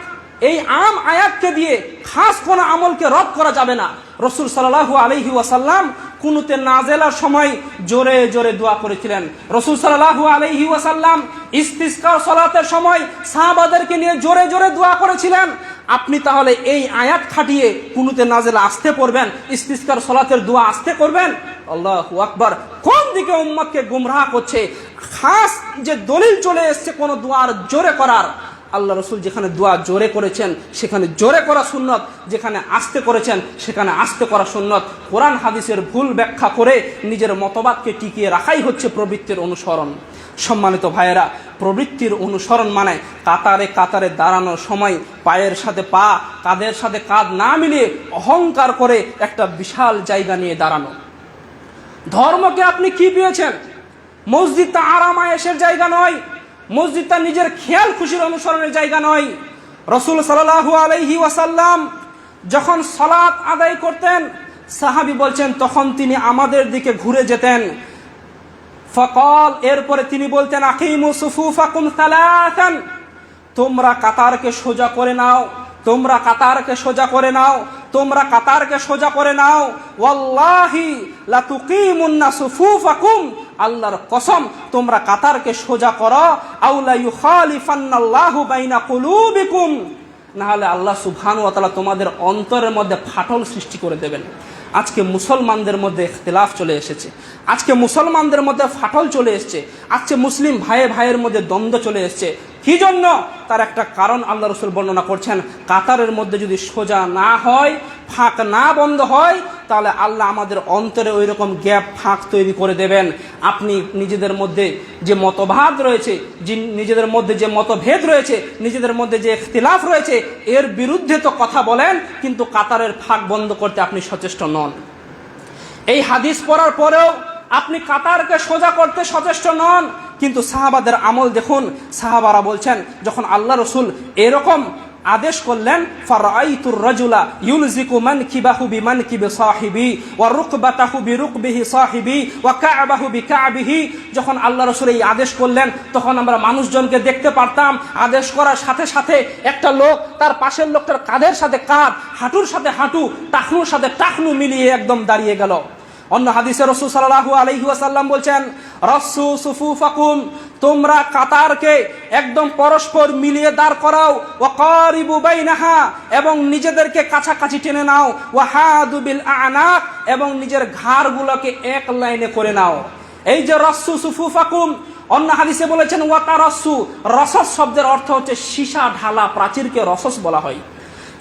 এই আম আয়াতকে দিয়ে খাস কোনো আমলকে রদ করা যাবে না। রাসূল সাল্লাল্লাহু আলাইহি ওয়াসাল্লাম কুনুতে নাজেলার সময় জোরে জোরে দোয়া করেছিলেন। রাসূল সাল্লাল্লাহু আলাইহি ওয়াসাল্লাম ইস্তিসকার সালাতের সময় সাহাবাদেরকে নিয়ে জোরে জোরে দোয়া করেছিলেন। আপনি তাহলে এই আয়াত খাটিয়ে কুনুতে নাজেলা আস্তে পড়বেন, ইস্তিসকার সালাতের দোয়া আস্তে করবেন? আল্লাহু আকবার! কোন দিকে উম্মতকে গুমরাহ করছে। খাস যে দলিল চলে এসছে কোন দোয়ার জোরে করার, আল্লাহ রসুল যেখানে দোয়া জোরে করেছেন সেখানে জোরে করা সুন্নত, যেখানে আস্তে করেছেন সেখানে আস্তে করা সুন্নত। কোরআন হাদিসের ভুল ব্যাখ্যা করে নিজের মতবাদকে টিকিয়ে রাখাই হচ্ছে প্রবৃত্তির অনুসরণ। সম্মানিত ভাইয়েরা, প্রবৃত্তির অনুসরণ মানে কাতারে কাতারে দাঁড়ানোর সময় পায়ের সাথে পা, কাঁধের সাথে কাঁধ না মিলিয়ে অহংকার করে একটা বিশাল জায়গা নিয়ে দাঁড়ানো। ধর্মকে আপনি কি পেয়েছেন? মসজিদটা আরাম আয়েশের জায়গা নয়, মসজিদটা নিজের খেয়াল খুশির অনুসরণের জায়গা নয়। রাসূল সাল্লাল্লাহু আলাইহি ওয়াসাল্লাম যখন সালাত আদায় করতেন, সাহাবী বলছেন তখন তিনি আমাদের দিকে ঘুরে যেতেন। ফাকাল, এরপরে তিনি বলতেন আকিমু সুফুফাকুম সালাসান, তোমরা কাতারকে সোজা করে নাও, তোমরা কাতারকে সোজা করে নাও, তোমরা কাতারকে সোজা করে নাও। ওয়াল্লাহি লা তুকিমুন্না সুফুফাকুম, আল্লাহর কসম তোমরা কাতারকে সোজা করো। আও লা ইউখালিফান্নাল্লাহু বাইনা কুলুবিকুম, না হলে আল্লাহ সুবহানাহু ওয়া তাআলা তোমাদের অন্তরের মধ্যে ফাটল সৃষ্টি করে দেবেন। আজকে মুসলমানদের মধ্যে ইখতিলাফ চলে এসেছে, আজকে মুসলমানদের মধ্যে ফাটল চলে এসেছে, আজকে মুসলিম ভাইয়ে ভাইয়ের মধ্যে দ্বন্দ্ব চলে এসেছে। কি জন্য? তার একটা কারণ আল্লাহ রসুল বর্ণনা করছেন, কাতারের মধ্যে যদি সোজা না হয়, ফাঁক না বন্ধ হয়, তাহলে আল্লাহ আমাদের অন্তরে ওই রকম গ্যাপ, ফাঁক তৈরি করে দেবেন। আপনি নিজেদের মধ্যে যে মতভেদ রয়েছে, নিজেদের মধ্যে যে মতভেদ রয়েছে, নিজেদের মধ্যে যে ইখতিলাফ রয়েছে, এর বিরুদ্ধে তো কথা বলেন, কিন্তু কাতারের ফাঁক বন্ধ করতে আপনি সচেষ্ট নন। এই হাদিস পড়ার পরেও আপনি কাতারকে সোজা করতে সচেষ্ট নন। কিন্তু সাহাবাদের আমল দেখুন, সাহাবারা বলছেন যখন আল্লাহ রসুল এরকম আদেশ করলেন, ফারাআইতুর রাজুলা ইউলজিকু মানকিবাহু বিমানকিবি সাহিবি ওয়া রুকবাতাহু বিরুকবিহি সাহিবি ওয়া কা'বাহু বিকা'বিহি, যখন আল্লাহ রাসূল এই আদেশ করলেন তখন আমরা মানুষজনকে দেখতে পারতাম আদেশ করার সাথে সাথে একটা লোক তার পাশের লোকটার কাঁধের সাথে কাঁধ, হাঁটুর সাথে হাঁটু, টাকনুর সাথে টাকনু মিলিয়ে একদম দাঁড়িয়ে গেল। অন্য হাদিসে রাসূল সাল্লাল্লাহু আলাইহি ওয়াসাল্লাম বলছেন, রাসসু সুফুফাকুম, তোমরা কাতারকে একদম পরস্পর মিলিয়ে দাঁড় করাও, ওয়া কারিবু বাইনাহা, এবং নিজেদেরকে কাছাকাছি টেনে নাও, ওয়া হাদু বিল আনাক, এবং নিজের ঘাড়গুলোকে এক লাইনে করে নাও। এই যে রাসসু সুফুফাকুম, অন্য হাদিসে বলেছেন ওয়া তারাসসু, রসস শব্দের অর্থ হচ্ছে সীসা ঢালা প্রাচীরকে রসস বলা হয়।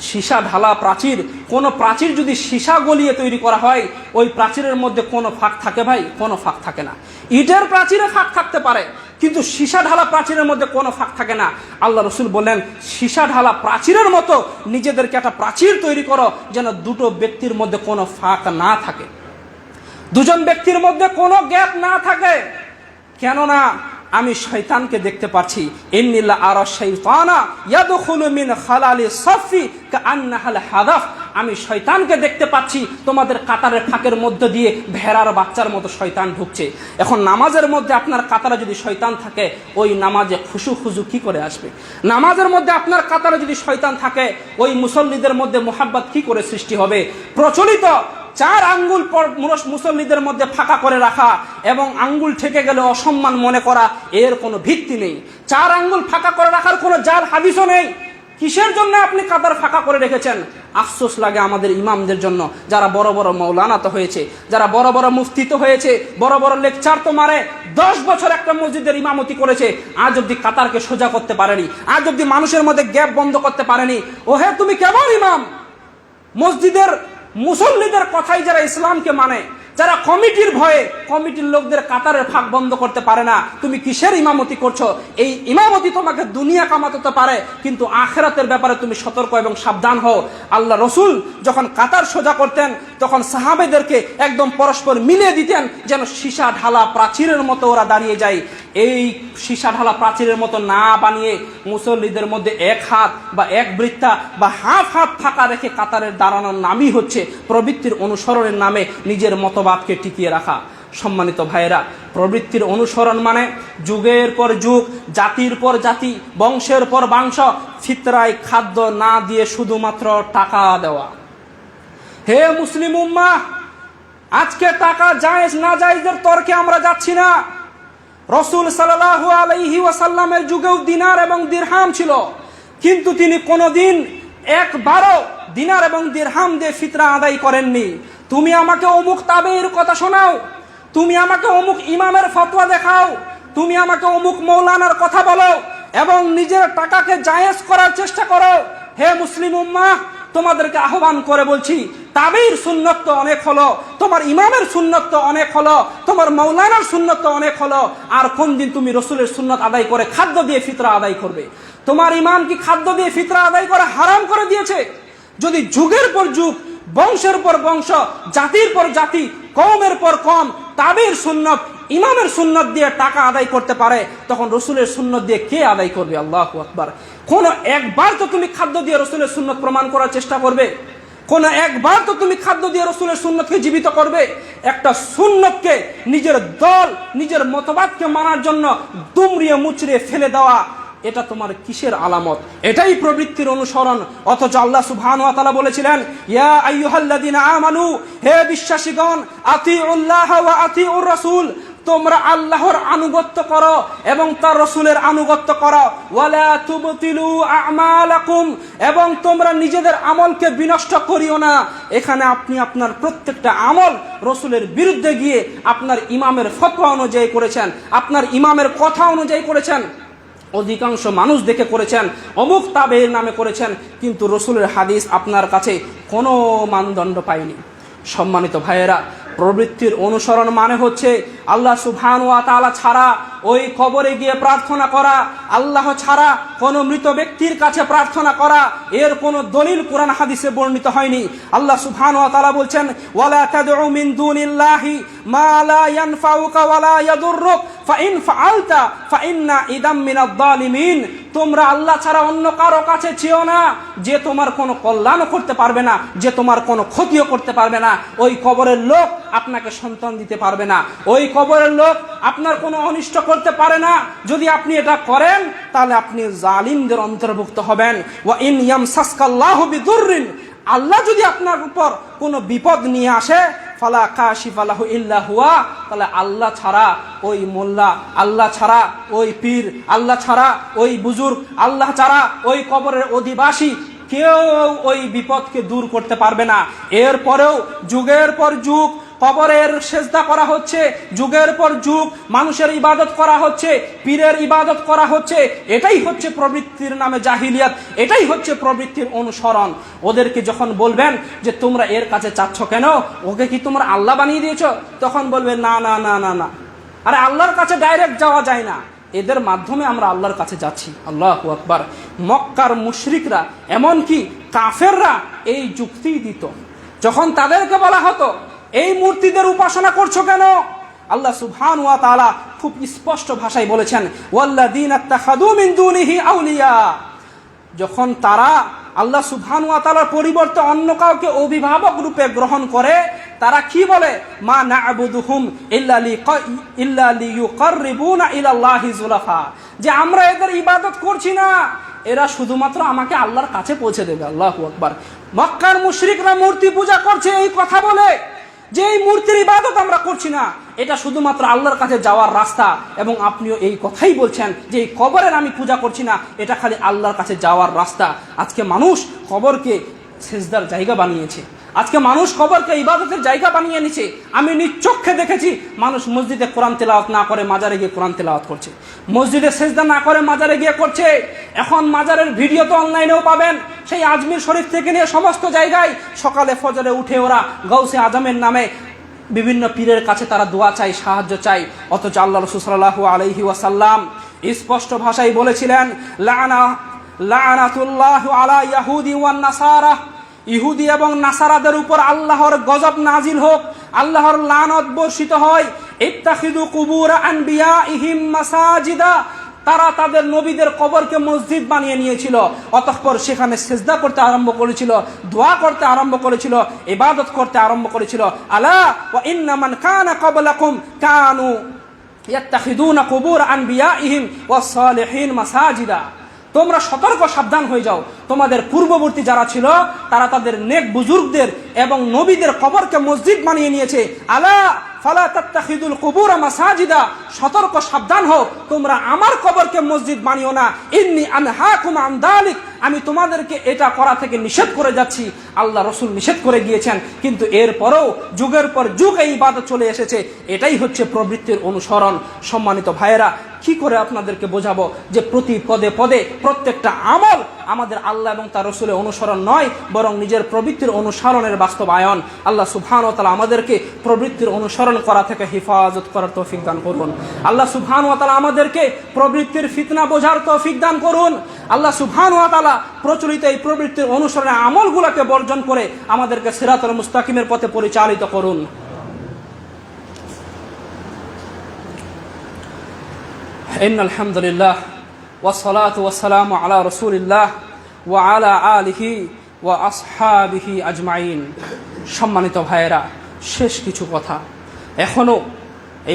সীসা ঢালা প্রাচীর, কোন প্রাচীর যদি সীসা গলিয়ে তৈরি করা হয়, ওই প্রাচীরের মধ্যে কোনো ফাঁক থাকে ভাই? কোনো ফাঁক থাকে না। ইটের প্রাচীরে ফাঁক থাকতে পারে, কিন্তু সীসা ঢালা প্রাচীরের মধ্যে কোনো ফাঁক থাকে না। আল্লাহ রসুল বললেন সীসা ঢালা প্রাচীরের মতো নিজেদেরকে একটা প্রাচীর তৈরি করো, যেন দুটো ব্যক্তির মধ্যে কোনো ফাঁক না থাকে, দুজন ব্যক্তির মধ্যে কোনো গ্যাপ না থাকে। কেননা আমি শয়তানকে দেখতে পাচ্ছি, ইন্নিল্লা আরা শাইতানা ইয়াদখুলু মিন খালালি সাফি কাআন্নাহাল হাদাফ, আমি শয়তানকে দেখতে পাচ্ছি তোমাদের কাতারের ফাঁকের মধ্য দিয়ে ভেড়ার বাচ্চার মতো শয়তান ঢুকছে। এখন নামাজের মধ্যে আপনার কাতারে যদি শয়তান থাকে, ওই নামাজে খুশু খুজু কি করে আসবে? নামাজের মধ্যে আপনার কাতারে যদি শয়তান থাকে, ওই মুসল্লিদের মধ্যে মুহাব্বত কি করে সৃষ্টি হবে? প্রচলিত 4 আঙ্গুল মুসল্লিদের মধ্যে ফাঁকা করে রাখা এবং আঙ্গুল ঠেকে গেলে অসম্মান মনে করা, এর কোনো ভিত্তি নেই। 4 আঙ্গুল ফাঁকা করে রাখার কোনো জাল হাদিসও নেই। কিসের জন্য আপনি কাতার ফাঁকা করে রেখেছেন? আফসোস লাগে আমাদের ইমামদের জন্য, যারা বড় বড় মৌলানা তো হয়েছে, যারা বড় বড় মুফতি তো হয়েছে, বড় বড় লেকচার তো মারে, 10 বছর একটা মসজিদের ইমামতি করেছে, আজ অব্দি কাতারকে সোজা করতে পারেনি, আজ অব্দি মানুষের মধ্যে গ্যাপ বন্ধ করতে পারেনি। ওহে, তুমি কেমন ইমাম? মসজিদের মুসল্লিদের কথাই যারা ইসলামকে মানে, যারা কমিটির ভয়ে কমিটির লোকদের কাতারের ফাঁক বন্ধ করতে পারে না, তুমি কিসের ইমামতি করছো? এই ইমামতি তোমাকে দুনিয়া কামাতে পারে, কিন্তু আখিরাতের ব্যাপারে তুমি সতর্ক এবং সাবধান হও। আল্লাহ রসুল যখন কাতার সোজা করতেন, তখন সাহাবেদেরকে একদম পরস্পর মিলিয়ে দিতেন, যেন সীসা ঢালা প্রাচীরের মতো ওরা দাঁড়িয়ে যায়। এই সীসা ঢালা প্রাচীরের মতো না বানিয়ে মুসল্লিদের মধ্যে 1 হাত বা 1 বৃত্তা বা হাফ হাত ফাঁকা রেখে কাতারের দাঁড়ানোর নামই হচ্ছে প্রবৃত্তির অনুসরণের নামে নিজের মতবাদকে টিকিয়ে রাখা। সম্মানিত ভাইয়েরা, প্রবৃত্তির অনুসরণ মানে যুগের পর যুগ, জাতির পর জাতি, বংশের পর বংশ ফিতরায় খাদ্য না দিয়ে শুধুমাত্র টাকা দেওয়া। হে মুসলিম উম্মাহ, আজকে টাকা জায়েজ না জায়েজের তর্কে আমরা যাচ্ছি না। রাসূল সাল্লাল্লাহু আলাইহি ওয়াসাল্লামের যুগেও দিনার এবং দিরহাম ছিল, কিন্তু তিনি কোনোদিন একবারও দিনার এবং দিরহাম দিয়ে ফিতরা আদায় করেননি। তুমি আমাকে অমুক তাবেঈর কথা শোনাও, তুমি আমাকে অমুক ইমামের ফতোয়া দেখাও, তুমি আমাকে অমুক মৌলানার কথা বলো এবং নিজের টাকাকে জায়েজ করার চেষ্টা করো। হে মুসলিম উম্মাহ, তোমাদেরকে আহ্বান করে বলছি, তাবেঈর সুন্নত তো অনেক হলো, তোমার ইমামের সুন্নত তো অনেক হলো, তোমার মৌলানার সুন্নত তো অনেক হলো, আর কোন দিন তুমি রসুলের সুন্নত আদায় করে খাদ্য দিয়ে ফিতরা আদায় করবে? তোমার ইমাম কি খাদ্য দিয়ে ফিতরা আদায় করে হারাম করে দিয়েছে? যদি যুগের পর যুগ, বংশের পর বংশ, জাতির পর জাতি, কওমের পর কওম তাবেঈর সুন্নত, ইমামের সুন্নত দিয়ে টাকা আদায় করতে পারে, তখন রসুলের সুন্নত দিয়ে কে আদায় করবে? আল্লাহু আকবার। কোন একবার তো তুমি খাদ্য দিয়ে রসুলের সুন্নত প্রমাণ করার চেষ্টা করবে? কোন একবার তো তুমি খাদ্য দিয়ে রসুলের সুন্নতকে জীবিত করবে? একটা সুন্নতকে, নিজের দল, নিজের মতবাদকে মানার জন্য দুমড়িয়ে মুচড়িয়ে ফেলে দেওয়া, এটা তোমার কিসের আলামত? এটাই প্রবৃত্তির অনুসরণ। অথচ আল্লাহ সুবহানাহু ওয়া তাআলা বলেছিলেন, ইয়া আইয়ুহাল্লাযীনা আমানু, হে বিশ্বাসীগণ, আতিউল্লাহ ওয়া আতিউর রাসূল, তোমরা আল্লাহর আনুগত্য করো এবং তার রাসূলের আনুগত্য করো। ওয়ালা তুবতিলু আমালাকুম, এবং তোমরা নিজেদের আমলকে বিনষ্ট করিও না। এখানে আপনি আপনার প্রত্যেকটা আমল রাসূলের বিরুদ্ধে গিয়ে আপনার ইমামের ফতোয়া অনুযায়ী করেছেন, আপনার ইমামের কথা অনুযায়ী করেছেন, অধিকাংশ মানুষ দেখে করেছেন, অমুক তাবেঈর নামে করেছেন, কিন্তু রসুলের হাদিস আপনার কাছে কোনো মানদণ্ড পায়নি। সম্মানিত ভাইয়েরা, প্রবৃত্তির অনুসরণ মানে হচ্ছে আল্লাহ সুবহানাহু ওয়া তাআলা ছাড়া ওই কবরে গিয়ে প্রার্থনা করা, আল্লাহ ছাড়া কোনো মৃত ব্যক্তির কাছে প্রার্থনা করা। এর কোনো দলিল কোরআন হাদিসে বর্ণিত হয়নি। আল্লাহ সুবহানাহু ওয়া তাআলা বলছেন, ওয়ালা তাদউ মিন দুনিল্লাহি মা লা ইয়ানফাউকা ওয়ালা ইয়াদুররুক ফাইন ফাআলতা ফাইন্না ইদাম মিনাজ জালিমিন। তোমরা আল্লাহ ছাড়া অন্য কারো কাছে চেও না, যে তোমার কোনো কল্যাণও করতে পারবে না, যে তোমার কোনো ক্ষতিও করতে পারবে না। ওই কবরের লোক আপনাকে সন্তান দিতে পারবে না, ওই কবরের লোক আপনার কোনো অনিষ্ট করতে পারে না। যদি আপনি এটা করেন, তাহলে আপনি জালিমদের অন্তর্ভুক্ত হবেন। ওয়া ইন ইয়ামসাসকাল্লাহু বিদুররিন, আল্লাহ যদি আপনার উপর কোনো বিপদ নিয়ে আসে, ফালা কাশিফা লাহু ইল্লা হুয়া, তাহলে আল্লাহ ছাড়া ওই মোল্লা, আল্লাহ ছাড়া ওই পীর, আল্লাহ ছাড়া ওই বুজুর্গ, আল্লাহ ছাড়া ওই কবরের অধিবাসী কেউ ওই বিপদকে দূর করতে পারবে না। এরপরেও যুগের পর যুগ কবরের সেজদা করা হচ্ছে, যুগের পর যুগ মানুষের ইবাদত করা হচ্ছে, পীরের ইবাদত করা হচ্ছে। এটাই হচ্ছে প্রবৃত্তির নামে জাহিলিয়াত, এটাই হচ্ছে প্রবৃত্তির অনুসরণ। ওদেরকে যখন বলবেন যে তোমরা এর কাছে চাচ্ছ কেন, ওকে কি তোমরা আল্লাহ বানিয়ে দিয়েছ? তখন বলবে না না না না না, আরে আল্লাহর কাছে ডাইরেক্ট যাওয়া যায় না, এদের মাধ্যমে আমরা আল্লাহর কাছে যাচ্ছি। আল্লাহু আকবার। মক্কার মুশরিকরা, এমনকি কাফেররা এই যুক্তি দিত। যখন তাদেরকে বলা হতো এই মূর্তিদের উপাসনা করছো কেন, আল্লাহ সুবহানাহু ওয়া তাআলা খুব স্পষ্ট ভাষায় বলেছেন, ওয়াল্লাযীনা ইত্তাখাযু মিন দুনিহি আউলিয়া। যখন তারা আল্লাহ সুবহানাহু ওয়া তাআলার পরিবর্তে অন্য কাউকে অভিভাবক রূপে গ্রহণ করে, তারা কি বলে, মা না'বুদুহুম ইল্লা লিয়ুকাররিবুনা ইলাল্লাহি যুলফা, যে আমরা এদের ইবাদত করছি না, এরা শুধুমাত্র আমাকে আল্লাহর কাছে পৌঁছে দেবে। আল্লাহু আকবার। মক্কার মুশরিকরা মূর্তি পূজা করছে এই কথা বলে যে এই মূর্তির ইবাদত আমরা করছি না, এটা শুধুমাত্র আল্লাহর কাছে যাওয়ার রাস্তা। এবং আপনিও এই কথাই বলছেন যে এই কবরের আমি পূজা করছি না, এটা খালি আল্লাহর কাছে যাওয়ার রাস্তা। আজকে মানুষ কবরকে সেজদার জায়গা বানিয়েছে, আজকে মানুষ কবরকে ইবাদতের জায়গা বানিয়ে নিছে। আমি নিজ চোখে দেখেছি মানুষ মসজিদে কোরআন তেলাওয়াত না করে মাজারে গিয়ে কোরআন তেলাওয়াত করছে, মসজিদে সেজদা না করে মাজারে গিয়ে করছে। এখন মাজারের ভিডিও তো অনলাইনেও পাবেন, সেই আজমির শরীফ থেকে নিয়ে সমস্ত জায়গায় সকালে ফজরে উঠে ওরা গাউসে আজমের নামে বিভিন্ন পীরের কাছে তারা দোয়া চাই, সাহায্য চাই। অথচ আল্লাহ রাসূল সাল্লাল্লাহু আলাইহি ওয়াসাল্লাম স্পষ্ট ভাষায় বলেছিলেন, লানাতুল্লাহু আলা ইয়াহুদি ওয়ান নাসারা, ইহুদি এবং নাসারাদের উপর আল্লাহর গজব নাজিল হোক, আল্লাহর লানত বর্ষিত হয়। ইত্তাখিযু কুবুর আনবিয়াইহিম মাসাজিদা, তারা তাদের নবীদের কবরকে মসজিদ বানিয়ে নিয়েছিল, অতঃপর সেখানে সিজদা করতে আরম্ভ করেছিল, দোয়া করতে আরম্ভ করেছিল, ইবাদত করতে আরম্ভ করেছিল। আলা ওয়া ইন্না মান কানা ক্বাবলাকুম কানু ইয়াত্তাখিযুনা কুবুর আনবিয়াইহিম ওয়াস সালিহিন মাসাজিদা। তোমরা সতর্ক সাবধান হয়ে যাও। তোমাদের পূর্ববর্তী যারা ছিল তারা তাদের নেক বুজুর্গদের এবং নবীদের কবরকে মসজিদ বানিয়ে নিয়েছে। আলা ফালা তাত্তাখিদুল কুবুর মাসাজিদা, সতর্ক সাবধান হও, তোমরা আমার কবরকে মসজিদ বানিও না। ইন্নী আনহাকুম আন যালিক, আমি তোমাদেরকে এটা করা থেকে নিষেধ করে যাচ্ছি। আল্লাহ রসুল নিষেধ করে গিয়েছেন, কিন্তু এরপরেও যুগের পর যুগ এই ইবাদত চলে এসেছে। এটাই হচ্ছে প্রবৃত্তির অনুসরণ। সম্মানিত ভাইয়েরা, কি করে আপনাদেরকে বোঝাবো যে প্রতি পদে পদে প্রত্যেকটা আমল আমাদের আল্লাহ এবং তার রসুলের অনুসরণ নয়, বরং নিজের প্রবৃত্তির অনুসরণের বাস্তবায়ন। আল্লাহ সুবহানাহু ওয়া তাআলা আমাদেরকে প্রবৃত্তির অনুসরণ করা থেকে হেফাজত করার তৌফিক দান করুন। আল্লাহ সুবহানাহু ওয়া তাআলা আমাদেরকে প্রবৃত্তির ফিতনা বোঝার তৌফিক দান করুন। আল্লাহ সুবহানাহু ওয়া তাআলা প্রচলিত এই প্রবৃত্তির অনুসরণের আমলগুলোকে বর্জন করে আমাদেরকে সিরাতুল মুস্তাকিমের পথে পরিচালিত করুন। ইন্নাল হামদুলিল্লাহ ওয়াসসালাতু ওয়াসসালামু আলা রাসূলিল্লাহ ওয়া আলা আলিহি ওয়া আসহাবিহি আজমাইন। সম্মানিত ভাইয়েরা, শেষ কিছু কথা। এখনো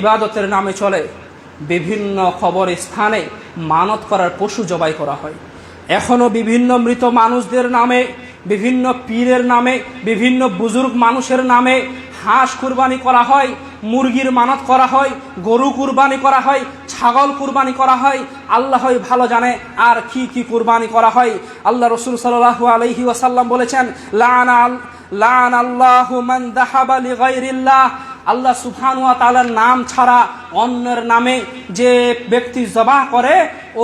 ইবাদতের নামে চলে বিভিন্ন কবরস্থানে মানত করার পশু জবাই করা হয়। এখনো বিভিন্ন মৃত মানুষদের নামে, বিভিন্ন পীরের নামে, বিভিন্ন বুজুর্গ মানুষের নামে হাঁস কুরবানি করা হয়, মুরগির মানত করা হয়, গরু কুরবানি করা হয়, ছাগল কুরবানি করা হয়। আল্লাহই ভালো জানে আর কি কি কুরবানি করা হয়। আল্লাহ রসুল সাল্লাল্লাহু আলাইহি ওয়াসাল্লাম বলেছেন, লাআনাল্লাহু মান যাহাবা লিগাইরিল্লাহ, আল্লাহ সুবহানাহু ওয়া তাআলার নাম ছাড়া অন্যের নামে যে ব্যক্তি জবাহ করে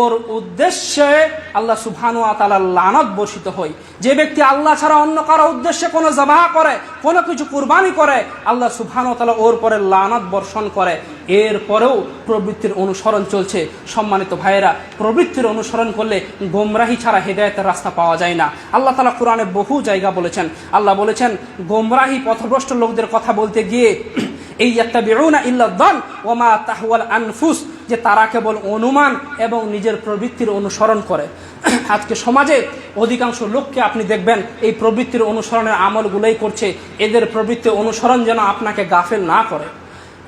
ওর উদ্দেশ্যে আল্লাহ সুবহানাহু ওয়া তাআলার লানত বর্ষিত হয়। যে ব্যক্তি আল্লাহ ছাড়া অন্য কারো উদ্দেশ্যে কোনো জবাহ করে, কোনো কিছু কুরবানি করে, আল্লাহ সুবহানাহু ওয়া তাআলা ওর পরে লানত বর্ষণ করে। এরপরেও প্রবৃত্তির অনুসরণ চলছে। সম্মানিত ভাইয়েরা, প্রবৃত্তির অনুসরণ করলে গোমরাহি ছাড়া হেদায়েতের রাস্তা পাওয়া যায় না। আল্লাহ তাআলা কোরআনে বহু জায়গা বলেছেন। আল্লাহ বলেছেন গোমরাহি পথভ্রষ্ট লোকদের কথা বলতে গিয়ে, এই ইয়াত্তাবিউনা ইল্লা যান ওয়া মা তাহওয়াল আনফুস, যে তারা কেবল অনুমান এবং নিজের প্রবৃত্তির অনুসরণ করে। আজকে সমাজে অধিকাংশ লোককে আপনি দেখবেন এই প্রবৃত্তির অনুসরণের আমলগুলোই করছে। এদের প্রবৃত্তির অনুসরণ যেন আপনাকে গাফেল না করে।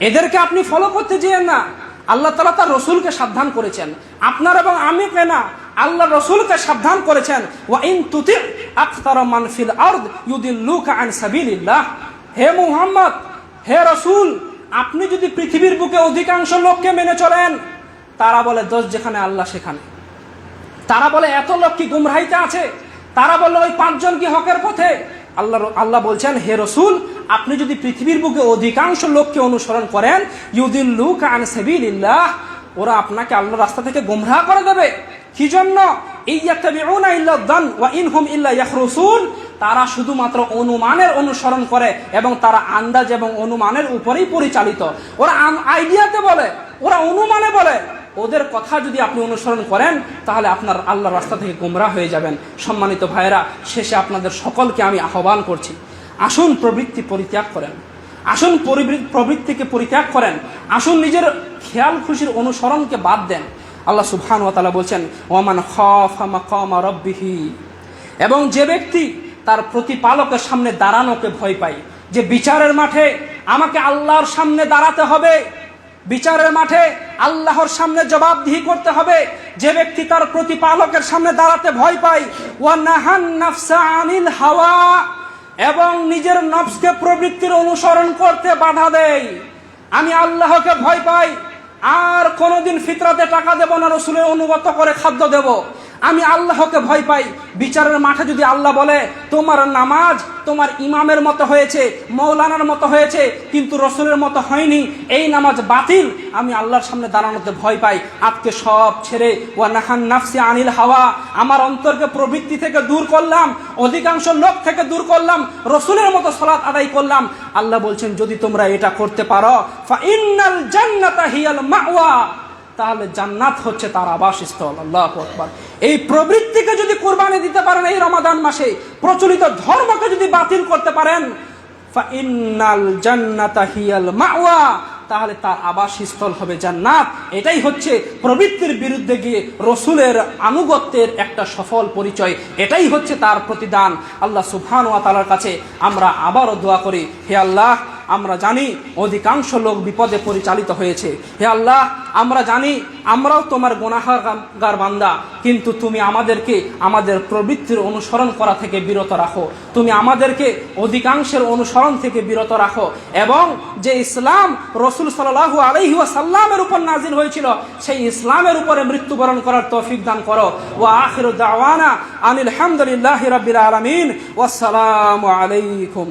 এদেরকে আপনি ফলো করতে যেয়েন না। আল্লাহ তাআলা তার রসুলকে সাবধান করেছেন, আপনার এবং আমি কেনা, আল্লাহ রসুলকে সাবধান করেছেন, ওয়া ইন তুতি আকতারা মান ফিল আরদ ইউদিল্লুকা আন সাবিলিল্লাহ। হে মুহাম্মদ, হে রসুল, আপনি যদি পৃথিবীর বুকে অধিকাংশ লোককে মেনে চলেন, তারা বলে দোষ যেখানে আল্লাহ সেখানে, তারা বলে এত লোক কি গুমরাহিতে আছে, তারা বলে ওই 5 জন কি হকের পথে। আল্লাহ বলছেন, হে রসুল, আপনি যদি পৃথিবীর বুকে অধিকাংশ লোককে অনুসরণ করেন, ইউদিল্লুকা আন সাবিলিল্লাহ, ওরা আপনাকে আল্লাহর রাস্তা থেকে গুমরাহ করে দেবে। কি জন্য? ইয়াত্তাবিউনা ইল্লা যান ওয়া ইনহুম ইল্লা ইয়াখরুসুন, তারা শুধুমাত্র অনুমানের অনুসরণ করে এবং তারা আন্দাজ এবং অনুমানের উপরেই পরিচালিত। ওরা আইডিয়াতে বলে, ওরা অনুমানে বলে। ওদের কথা যদি আপনি অনুসরণ করেন তাহলে আপনার আল্লাহর রাস্তা থেকে গুমরাহ হয়ে যাবেন। সম্মানিত ভাইয়েরা, শেষে আপনাদের সকলকে আমি আহ্বান করছি, আসুন প্রবৃত্তি পরিত্যাগ করেন, আসুন প্রবৃত্তিকে পরিত্যাগ করেন, আসুন নিজের খেয়াল খুশির অনুসরণকে বাদ দেন। আল্লাহ সুবহানাহু ওয়া তাআলা বলছেন, ওয়ামান খাফা মাকামা রাব্বিহি, এবং যে ব্যক্তি তার প্রতিপালকের সামনে দাঁড়ানোকে ভয় পায়, যে বিচারের মাঠে আমাকে আল্লাহর সামনে দাঁড়াতে হবে, বিচারের মাঠে আল্লাহর সামনে জবাবদিহি করতে হবে, যে ব্যক্তি তার প্রতিপালকের সামনে দাঁড়াতে ভয় পায়, ওয়া নাহান নাফসা আনিল হাওয়া, এবং নিজের নফসকে প্রবৃত্তির অনুসরণ করতে বাধা দেয়। আমি আল্লাহকে ভয় পাই, আর কোনোদিন ফিতরাতে টাকা দেব না, রসুলের অনুগত করে খাদ্য দেব। আমি আল্লাহকে ভয় পাই। বিচারের মাঠে যদি আল্লাহ বলে তোমার নামাজ তোমার ইমামের মতো হয়েছে, মৌলানার মতো হয়েছে, কিন্তু রসুলের মতো হয়নি, এই নামাজ বাতিল, আমি আল্লাহর সামনে দাঁড়ানোতে ভয় পাই। আজকে সব ছেড়ে ওয়া নাহান নাফসি আনিল হাওয়া, আমার অন্তরকে প্রবৃত্তি থেকে দূর করলাম, অধিকাংশ লোক থেকে দূর করলাম, রসুলের মতো সালাত আদায় করলাম। আল্লাহ বলছেন, যদি তোমরা এটা করতে পারো, ফা ইন্নাল জান্নাতা হিয়াল মাওয়া, তাহলে জান্নাত হচ্ছে তার আবাসস্থল। আল্লাহু আকবার। এই প্রবৃত্তিকে যদি কুরবানি দিতে পারেন এই রমাদান মাসে, প্রচলিত ধর্মকে যদি বাতিল করতে পারেন, ফা ইন্নাল জান্নাতা হিয়াল মাওয়া, তাহলে তার আবাসস্থল হবে জান্নাত। এটাই হচ্ছে প্রবৃত্তির বিরুদ্ধে গিয়ে রসুলের আনুগত্যের একটা সফল পরিচয়, এটাই হচ্ছে তার প্রতিদান। আল্লাহ সুবহানাহু ওয়া তাআলার কাছে আমরা আবারও দোয়া করি, হে আল্লাহ, আমরা জানি অধিকাংশ লোক বিপদে পরিচালিত হয়েছে। হে আল্লাহ, আমরা জানি আমরাও তোমার গুনাহগার বান্দা, কিন্তু তুমি আমাদেরকে আমাদের প্রবৃত্তির অনুসরণ করা থেকে বিরত রাখো। তুমি আমাদেরকে অধিকাংশের অনুসরণ থেকে বিরত রাখো, এবং যে ইসলাম রাসূল সাল্লাল্লাহু আলাইহি ওয়াসাল্লামের উপর নাজিল হয়েছিল সেই ইসলামের উপরে মৃত্যুবরণ করার তৌফিক দান করো। ওয়া আখিরু দাওয়ানা আনিল হামদুলিল্লাহি রাব্বিল আলামিন। ওয়াসসালামু আলাইকুম।